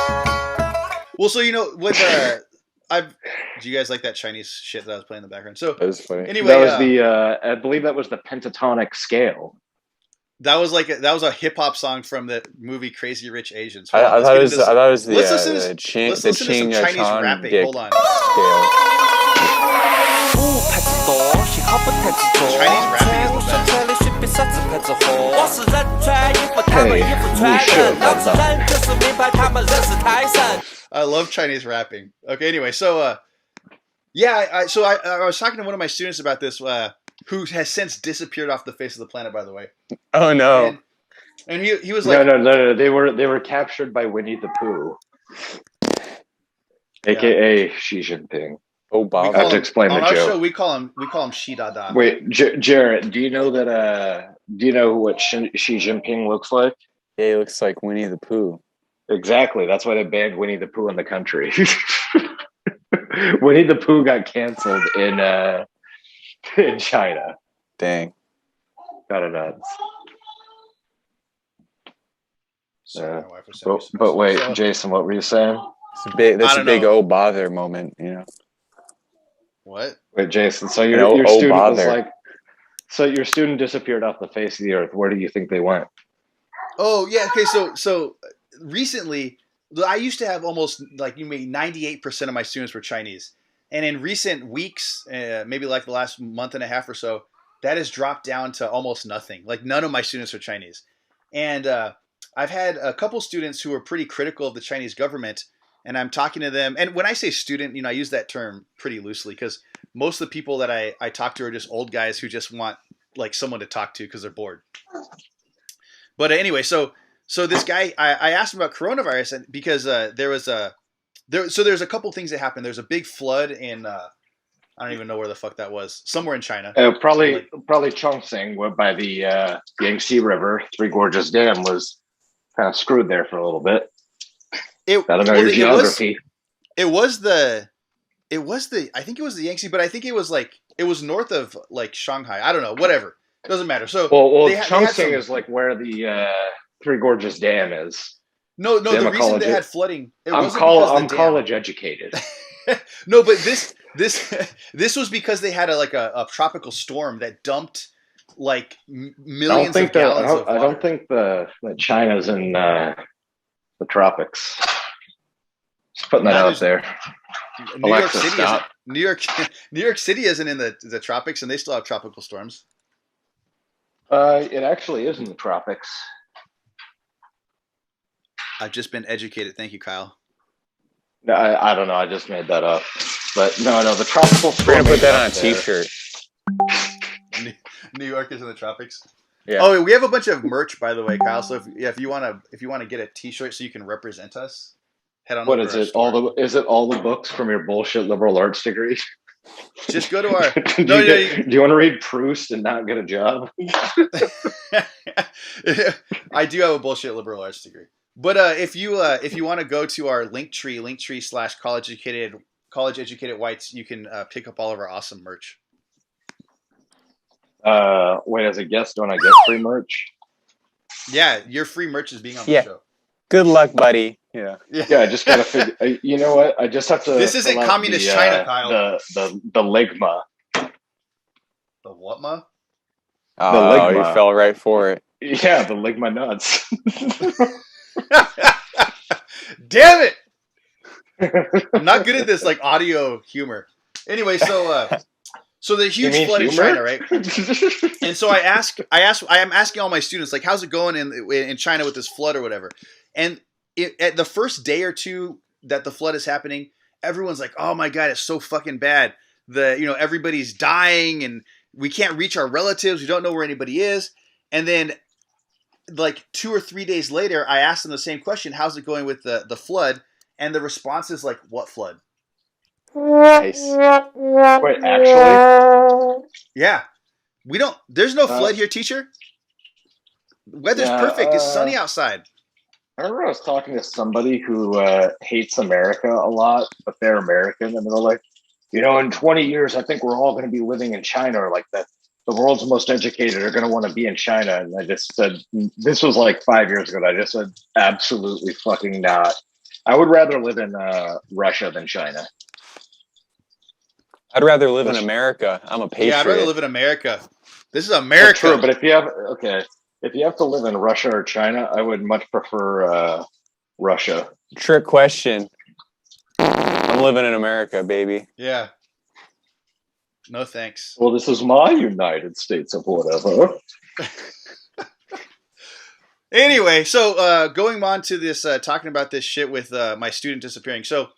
Well, so do you guys like that Chinese shit that I was playing in the background? So That was funny. anyway, That was I believe that was the pentatonic scale. that was a hip hop song from the movie Crazy Rich Asians. I thought it was the let's listen to Ching let's listen to some Chinese Chong rapping. Dick Hold on. scale. Chinese rapping is the best. Hey, we should have done. I love Chinese rapping. Okay, anyway, so I was talking to one of my students about this, who has since disappeared off the face of the planet, by the way. Oh no! And he was like, No. They were captured by Winnie the Pooh, aka Xi Jinping. Oh, we Bob. I have call to him- explain on the our joke. show. We call him Shi Dada. Wait, Jarrett, do you know that? Do you know what Xi Jinping looks like? Yeah, he looks like Winnie the Pooh. Exactly. That's why they banned Winnie the Pooh in the country. Winnie the Pooh got canceled in China. Dang. Kind of nuts. Sorry, my wife was sending me some But wait, messages. Jason, what were you saying? It's a big. That's I a don't big know. oh bother moment, What? Wait, Jason. So your Oh, student was bother. like, so your student disappeared off the face of the earth. Where do you think they went? Oh yeah. Okay. So recently, I used to have almost 98% of my students were Chinese, and in recent weeks, maybe like the last month and a half or so, that has dropped down to almost nothing. Like none of my students are Chinese, and I've had a couple students who are pretty critical of the Chinese government, and I'm talking to them. And when I say student, I use that term pretty loosely because most of the people that I talk to are just old guys who just want like someone to talk to because they're bored. But anyway, so this guy, I asked him about coronavirus, and because there's a couple things that happened. There's a big flood in I don't even know where the fuck that was, somewhere in China. Probably Chongqing, where by the Yangtze River, Three Gorges Dam was kind of screwed there for a little bit. I don't know your geography. It was the I think it was the Yangtze, but I think it was north of like Shanghai. I don't know, whatever. Doesn't matter. So Chongqing is like where the Three Gorges Dam is. No, the reason they had flooding. I'm college educated. No, but this was because they had a tropical storm that dumped like millions of gallons of water. I don't think that China's in the tropics. Just putting that out there. New York City isn't in the tropics, and they still have tropical storms. It actually is in the tropics. I've just been educated. Thank you, Kyle. No, I don't know. I just made that up. But no, the tropical storm. We're gonna put that on a T-shirt. New York is in the tropics. Yeah. Oh, we have a bunch of merch, by the way, Kyle. So if you want to get a T-shirt so you can represent us, head on. What is it? Is it all the books from your bullshit liberal arts degree? Just go to our. Do you want to read Proust and not get a job? I do have a bullshit liberal arts degree, but if you want to go to our Linktree/college educated whites, you can pick up all of our awesome merch. Wait, as a guest, don't I get free merch? Yeah, your free merch is being on the show. Good luck, buddy. Yeah. I just gotta figure. You know what? I just have to. This isn't communist China, Kyle. The ligma. The what, ma? Oh, you fell right for it. Yeah, the ligma nuts. Damn it! I'm not good at this like audio humor. Anyway, so the huge flood in China, right? And so I am asking all my students, like, how's it going in China with this flood or whatever? And at the first day or two that the flood is happening, everyone's like, oh my God, it's so fucking bad. Everybody's dying and we can't reach our relatives. We don't know where anybody is. And then like 2 or 3 days later, I asked them the same question. How's it going with the flood? And the response is like, what flood? Nice. Wait, actually? Yeah. There's no flood here, teacher. Weather's perfect. It's sunny outside. I remember I was talking to somebody who hates America a lot, but they're American, and they're like, in 20 years, I think we're all going to be living in China, or like that. The world's most educated are going to want to be in China. And I just said, this was like 5 years ago. And I just said, absolutely fucking not. I would rather live in Russia than China. I'd rather live in America. I'm a patriot. Yeah, I'd rather live in America. This is America. True, but if you have to live in Russia or China, I would much prefer Russia. Trick question. I'm living in America, baby. Yeah. No thanks. Well, this is my United States of whatever. Anyway, so going on to this, talking about this shit with my student disappearing. So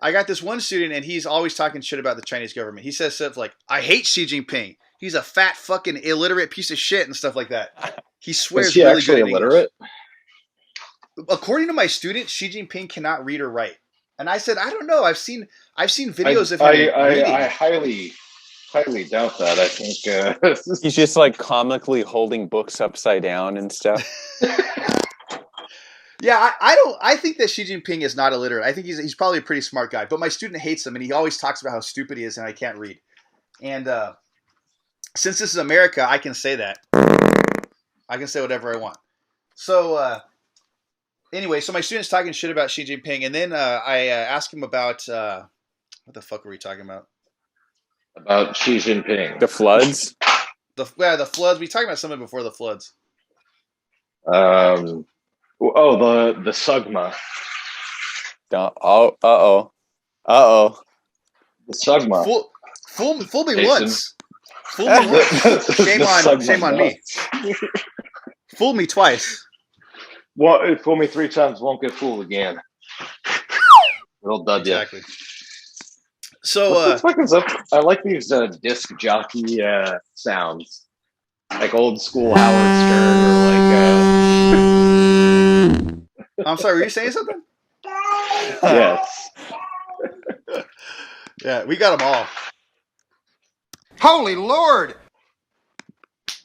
I got this one student, and he's always talking shit about the Chinese government. He says stuff like, I hate Xi Jinping. He's a fat fucking illiterate piece of shit and stuff like that. He swears Is he really actually good illiterate? According to my student, Xi Jinping cannot read or write. And I said, I don't know. I've seen videos of him reading. I highly doubt that. I think he's just like comically holding books upside down and stuff. Yeah, I think that Xi Jinping is not illiterate. I think he's probably a pretty smart guy. But my student hates him, and he always talks about how stupid he is, and I can't read. And since this is America, I can say that. I can say whatever I want. So anyway, so my student's talking shit about Xi Jinping, and then I ask him about what the fuck were we talking about? About Xi Jinping. The floods? The floods. We talked about something before the floods. The Sugma. Uh-oh. The Sugma. Fool me Jason. once. Fool me once. Shame Just suck shame my on me. nuts. Fool me twice. Well, fool me 3 times, won't get fooled again. Little dud ya. Exactly. So, What the fuck is up? I like these disc jockey sounds, like old school Howard Stern, or I'm sorry, were you saying something? yes. Yeah, we got them all. Holy Lord!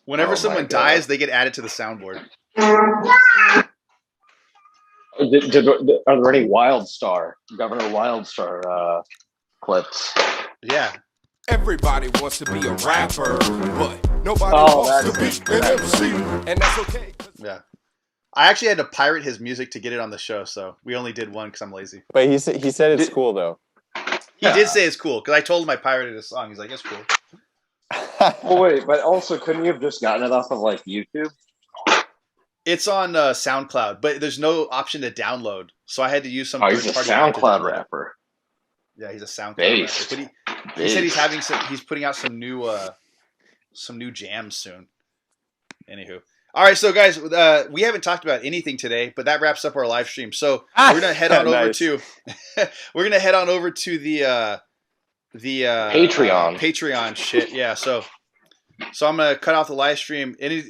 Whenever Oh my someone God. dies, they get added to the soundboard. Are there any Governor Wildstar clips? Yeah. Everybody wants to be a rapper, but nobody Oh, wants to that's be an MC, and that's okay. Yeah. I actually had to pirate his music to get it on the show, so we only did one because I'm lazy. But he said it's cool though. He did say it's cool because I told him I pirated his song. He's like, it's cool. Well, wait, but also, couldn't you have just gotten it off of like YouTube? It's on SoundCloud, but there's no option to download, so I had to use some. Oh, he's a third-party app to SoundCloud download it. rapper. Yeah, he's a SoundCloud Based. rapper. But he said he's putting out some new jams soon. Anywho, all right, so guys, we haven't talked about anything today, but that wraps up our live stream. So we're gonna head on over Nice. to the Patreon shit. Yeah, so I'm gonna cut off the live stream. And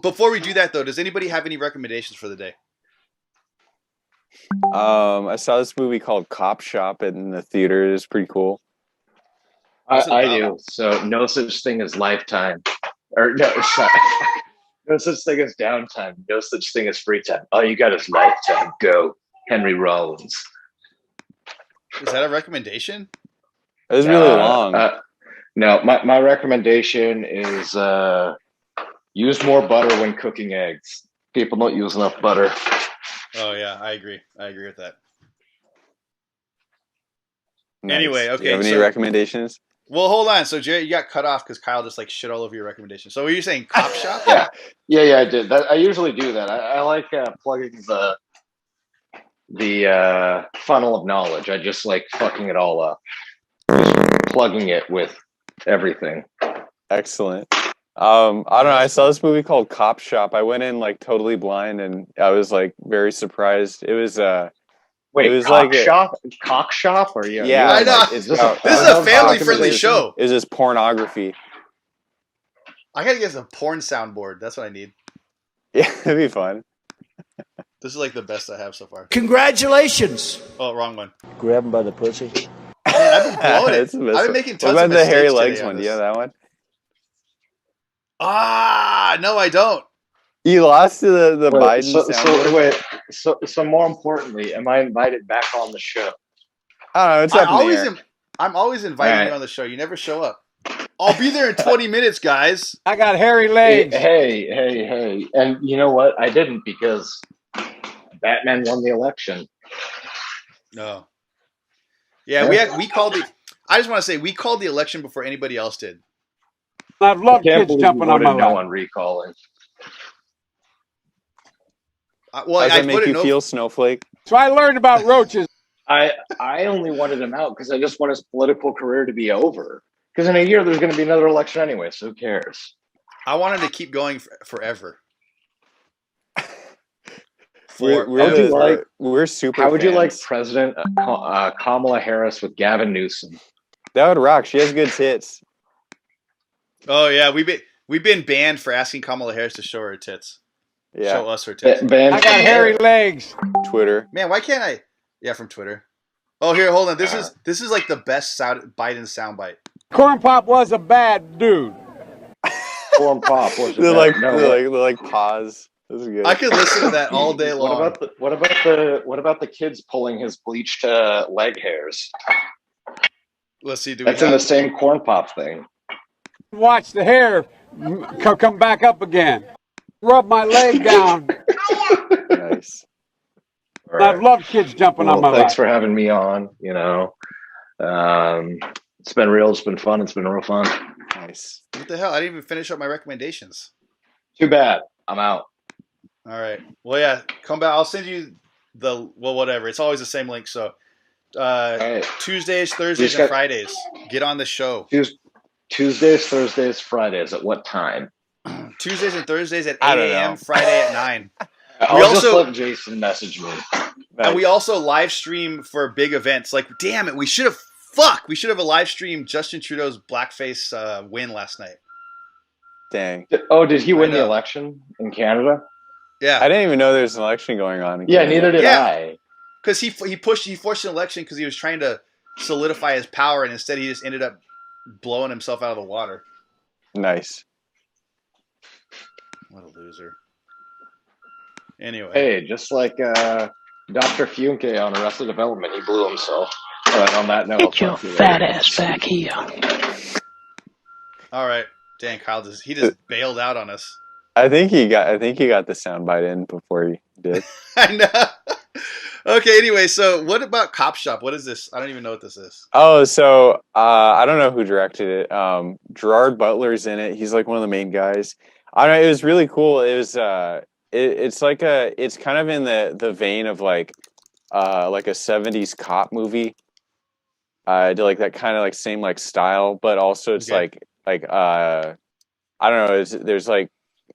before we do that though, does anybody have any recommendations for the day? I saw this movie called Cop Shop in the theater. It's pretty cool. What's it I about? do. So, no such thing as lifetime, or no, sorry. No such thing as downtime. No such thing as free time. All you got is lifetime. Go, Henry Rollins. Is that a recommendation? It was really long. No, my recommendation is use more butter when cooking eggs. People don't use enough butter. Oh yeah, I agree. I agree with that. Nice. Anyway, Do okay, you have any so- recommendations? Well, hold on. So Jerry, you got cut off because Kyle just like shit all over your recommendation. So were you saying Cop Shop? Yeah, I did. I usually do that. I like plugging the funnel of knowledge. I just like fucking it all up, just plugging it with everything. Excellent. I don't know. I saw this movie called Cop Shop. I went in like totally blind, and I was like very surprised. It was Wait, It was cock like a- shop, or you? Yeah, I know. Is This this is a family-friendly show. it was just pornography. I gotta get some porn soundboard. That's what I need. Yeah, it'd be fun. This is like the best I have so far. Congratulations! Oh, wrong one. Grab him by the pussy. Man, I've been blowing it. It's the best I've been one. making What tons about of the hairy mistakes legs today on one? Do you this. have that one? No, I don't. You lost to the Biden soundboard? So more importantly, am I invited back on the show? I don't know. It's up in the air. I'm always inviting Alright. you on the show. You never show up. I'll be there in 20 minutes, guys. I got hairy legs. Hey. And you know what? I didn't, because Batman won the election. No. Yeah, we called the. I just want to say we called the election before anybody else did. I've loved Can't kids believe jumping you on my voted no lap. on recalling. Well, Does I that make voted you no. feel snowflake? So I learned about roaches. I only wanted him out because I just want his political career to be over. Because in a year there's going to be another election anyway, so who cares? I wanted to keep going forever. We're super. How would you like fans. President Kamala Harris with Gavin Newsom? That would rock. She has good tits. Oh yeah, we've been banned for asking Kamala Harris to show her tits. Yeah, Show us her tits. Ban- I got hairy legs. Twitter. Man, why can't I? Yeah, from Twitter. Oh, here, hold on. This is like the best Biden soundbite. Corn Pop was a bad dude. Corn Pop. Was it They're that? like, No, they're like pause. This is good. I could listen to that all day long. What about the kids pulling his bleached leg hairs? Let's see. Do we That's in have, the same Corn Pop thing. Watch the hair come back up again. Rub my leg down. Nice. All I've right. loved kids jumping on Well, my thanks lap. for having me on. It's been real. It's been fun. It's been real fun. Nice. what the hell? I didn't even finish up my recommendations. Too bad. I'm out. All right. Well, yeah. Come back. I'll send you whatever. It's always the same link. So All right. Tuesdays, Thursdays, just and got- Fridays. Get on the show. Tuesdays, Thursdays, Fridays. At what time? Tuesdays and Thursdays at I 8 don't a.m. know. Friday at 9. I'll just also- let Jason message me. And we also live stream for big events. Like, damn it, we should have a live stream Justin Trudeau's blackface win last night. Dang. Oh, did he win the know. election in Canada? Yeah, I didn't even know there was an election going on. in Yeah, Canada. neither did Yeah. I. because he forced an election because he was trying to solidify his power, and instead he just ended up blowing himself out of the water. Nice. What a loser. Anyway, Hey, just like Dr. Funke on Arrested Development, he blew himself. All right, on that note, Get your fat ass back here. all right, Dan Kyle just bailed out on us. I think he got the soundbite in before he did. I know. Okay, anyway, so what about Cop Shop? What is this? I don't even know what this is. Oh, so I don't know who directed it. Gerard Butler's in it. He's like one of the main guys. I don't know. It was really cool. It was it's kind of in the vein of like a 70s cop movie. Like that kind of like same like style, but also it's Okay. I don't know. There's like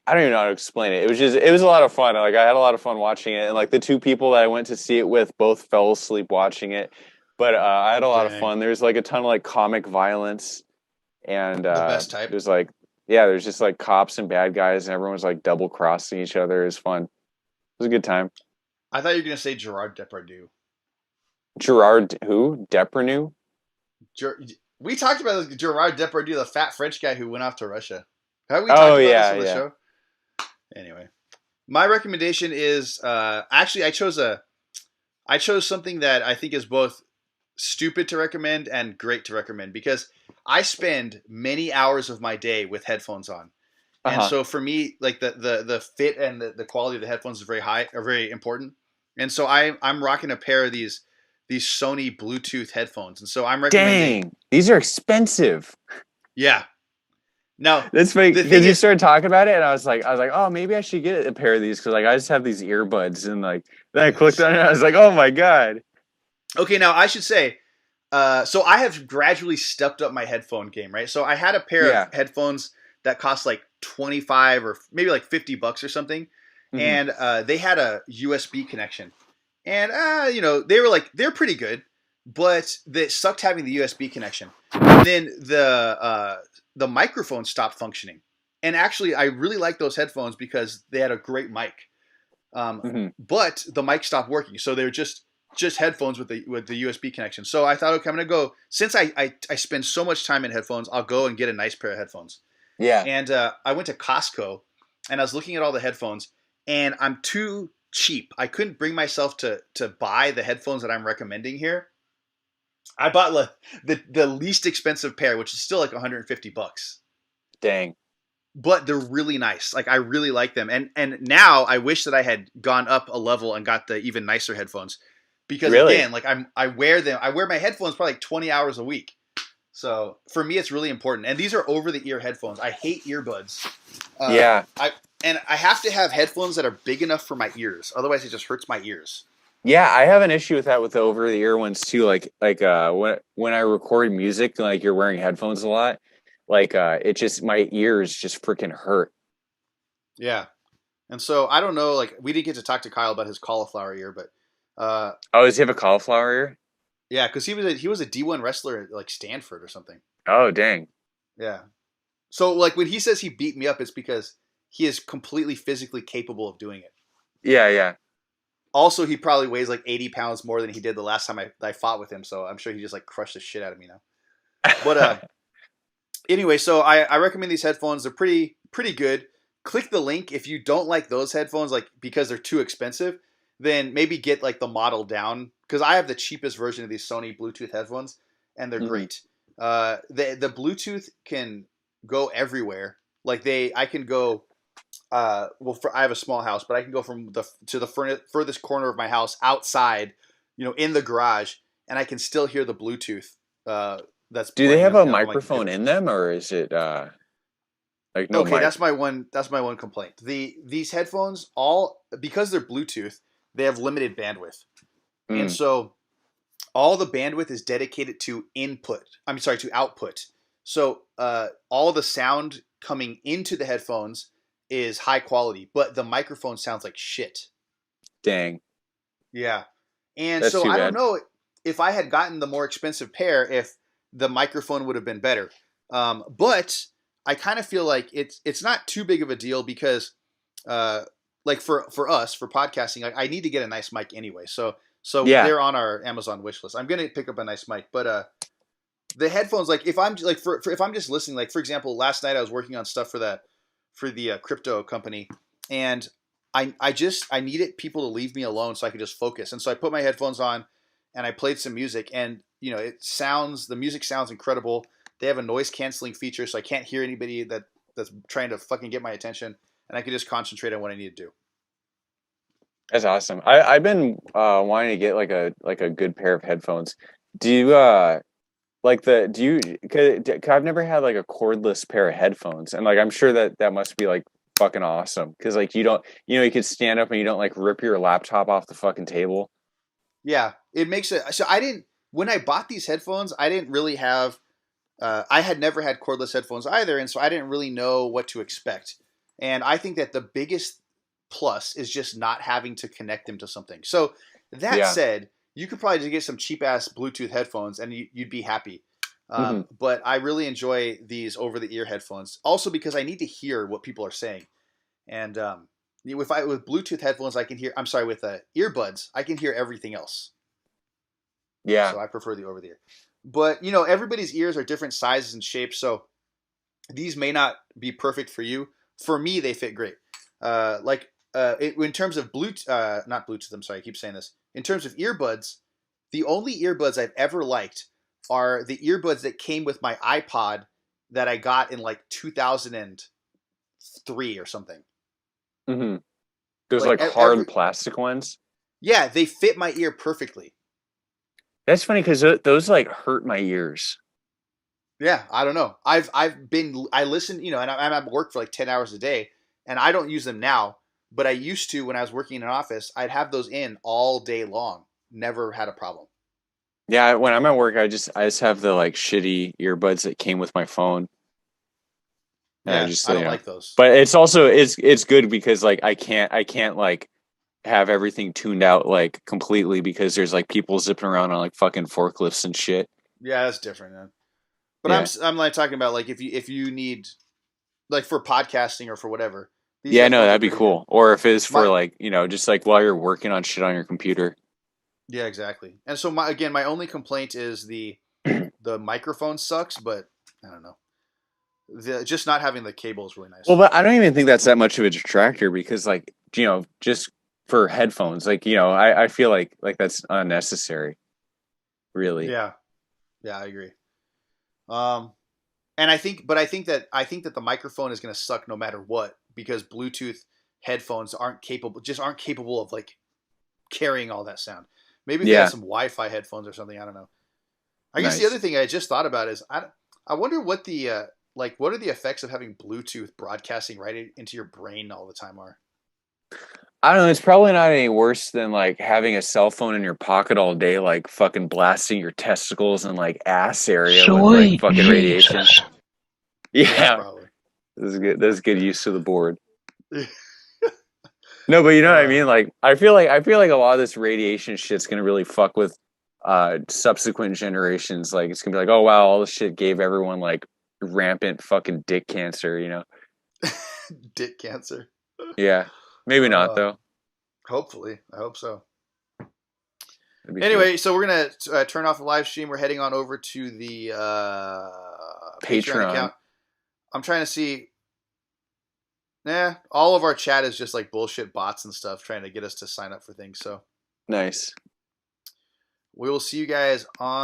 I don't even know how to explain it. It was a lot of fun. Like I had a lot of fun watching it, and like the two people that I went to see it with both fell asleep watching it. But I had a lot of Dang. fun. There's like a ton of like comic violence, and The best type. There's like there's just like cops and bad guys, and everyone's like double crossing each other. It was fun. It was a good time. I thought you were gonna say Gerard Depardieu. Gerard who? Depardieu? We talked about this Gerard Depardieu, the fat French guy who went off to Russia. Have we Oh, talked about yeah, this on the yeah. show? Anyway, my recommendation is actually I chose something that I think is both stupid to recommend and great to recommend because I spend many hours of my day with headphones on. And Uh-huh. so for me, like the fit and the quality of the headphones is very important. And so I'm rocking a pair of these Sony Bluetooth headphones. And so I'm recommending. Dang, these are expensive. Yeah. Now, That's funny The thing because you is- started talking about it, and I was like, oh, maybe I should get a pair of these because like I just have these earbuds, and like then I clicked on it, and I was like, oh my god. okay, now I should say, so I have gradually stepped up my headphone game, right? So I had a pair Yeah. of headphones that cost like 25 or maybe like $50 or something. Mhm. And they had a USB connection. And, they're pretty good, but they sucked having the USB connection. And then the microphone stopped functioning. And actually, I really like those headphones because they had a great mic. Mhm. But the mic stopped working. So they were just headphones with the USB connection. So I thought, okay, I'm going to go, since I spend so much time in headphones, I'll go and get a nice pair of headphones. Yeah. And I went to Costco and I was looking at all the headphones and I'm too cheap. I couldn't bring myself to buy the headphones that I'm recommending here. I bought the least expensive pair, which is still like $150. Dang. But they're really nice. Like I really like them. And now I wish that I had gone up a level and got the even nicer headphones. Because Really? again, like I wear them. I wear my headphones probably like 20 hours a week. So for me, it's really important. And these are over-the-ear headphones. I hate earbuds. Yeah. I have to have headphones that are big enough for my ears. Otherwise, it just hurts my ears. Yeah, I have an issue with that with the over the ear ones too. Like when I record music, like you're wearing headphones a lot, like it just my ears just freaking hurt. Yeah. And so I don't know. Like we didn't get to talk to Kyle about his cauliflower ear, but Oh, does he have a cauliflower ear? yeah, because he was a D1 wrestler at like Stanford or something. Oh, dang. Yeah. So like when he says he beat me up, it's because he is completely physically capable of doing it. Yeah, yeah. Also, he probably weighs like 80 pounds more than he did the last time I fought with him. So I'm sure he just like crushed the shit out of me now. But anyway, so I recommend these headphones. They're pretty good. Click the link if you don't like those headphones, like because they're too expensive. Then maybe get like the model down because I have the cheapest version of these Sony Bluetooth headphones, and they're Mhm. great. The Bluetooth can go everywhere. Like I can go. I have a small house, but I can go from the furthest corner of my house outside, in the garage, and I can still hear the Bluetooth. That's Do they playing have on a my microphone computer. in them, or is it like no Okay, mic? that's my one complaint. These headphones because they're Bluetooth, they have limited bandwidth. Mm. And so all the bandwidth is dedicated to output. So all the sound coming into the headphones is high quality, but the microphone sounds like shit. Dang. Yeah. And That's so too I bad. don't know if I had gotten the more expensive pair, if the microphone would have been better. But I kind of feel like it's not too big of a deal because, like for us for podcasting, like I need to get a nice mic anyway. So Yeah. they're on our Amazon wish list. I'm gonna pick up a nice mic, but the headphones, like if I'm like for if I'm just listening, like for example, last night I was working on stuff for the crypto company, and I needed people to leave me alone so I could just focus. And so I put my headphones on and I played some music, and you know, the music sounds incredible. They have a noise canceling feature, so I can't hear anybody that's trying to fucking get my attention, and I can just concentrate on what I need to do. That's awesome. I've been wanting to get like a good pair of headphones. Do you cause I've never had like a cordless pair of headphones, and like I'm sure that must be like fucking awesome because like you don't, you could stand up and you don't like rip your laptop off the fucking table. Yeah, it makes it. So when I bought these headphones, I didn't really have. I had never had cordless headphones either, and so I didn't really know what to expect. And I think that the biggest plus is just not having to connect them to something. So that Yeah. said, you could probably just get some cheap ass Bluetooth headphones and you'd be happy. Mhm. But I really enjoy these over the ear headphones, also because I need to hear what people are saying. And with Bluetooth headphones, I can hear. I'm sorry, with earbuds, I can hear everything else. Yeah. So I prefer the over the ear. But you know, everybody's ears are different sizes and shapes, so these may not be perfect for you. For me, they fit great. In terms of Bluetooth, not Bluetooth. I'm sorry, I keep saying this. In terms of earbuds, the only earbuds I've ever liked are the earbuds that came with my iPod that I got in like 2003 or something. Mm-hmm. Those Like, like hard plastic ones. Yeah, they fit my ear perfectly. That's funny because those like hurt my ears. Yeah, I don't know. I listen, you know, and I'm at work for like 10 hours a day, and I don't use them now, but I used to when I was working in an office. I'd have those in all day long. Never had a problem. Yeah, when I'm at work, I just have the like shitty earbuds that came with my phone. And Yeah, I don't you know. like those. But it's also it's good because like I can't like have everything tuned out like completely because there's like people zipping around on like fucking forklifts and shit. Yeah, that's different, man. But Yeah. I'm like talking about like if you need like for podcasting or for whatever. These Yeah, no, headphones are that'd be pretty cool. Or if it's for My- like, just like while you're working on shit on your computer. good. Yeah, exactly. And so my only complaint is the microphone sucks, but I don't know. Just not having the cable is really nice. Well, but I don't even think that's that much of a detractor because like, just for headphones, like, I feel like that's unnecessary. Really. Yeah, I agree. And I think that the microphone is going to suck no matter what because Bluetooth headphones aren't capable of like carrying all that sound. Maybe if they Yeah. had some Wi-Fi headphones or something, I don't know. I guess the Nice. other thing I just thought about is I wonder what the what are the effects of having Bluetooth broadcasting right into your brain all the time are. I don't know. It's probably not any worse than like having a cell phone in your pocket all day, like fucking blasting your testicles and like ass area with like Sweet fucking radiation. Jesus. Yeah, Probably. that's good. That's good use of the board. No, but you know what I mean. Like, I feel like a lot of this radiation shit's gonna really fuck with subsequent generations. Like, it's gonna be like, oh wow, all this shit gave everyone like rampant fucking dick cancer. Dick cancer. Yeah, maybe not though. Hopefully, I hope so. That'd be Anyway, so we're gonna turn off the live stream. We're heading on over to the Patreon account. I'm trying to see. All of our chat is just like bullshit bots and stuff trying to get us to sign up for things. So cool. Nice. we will see you guys on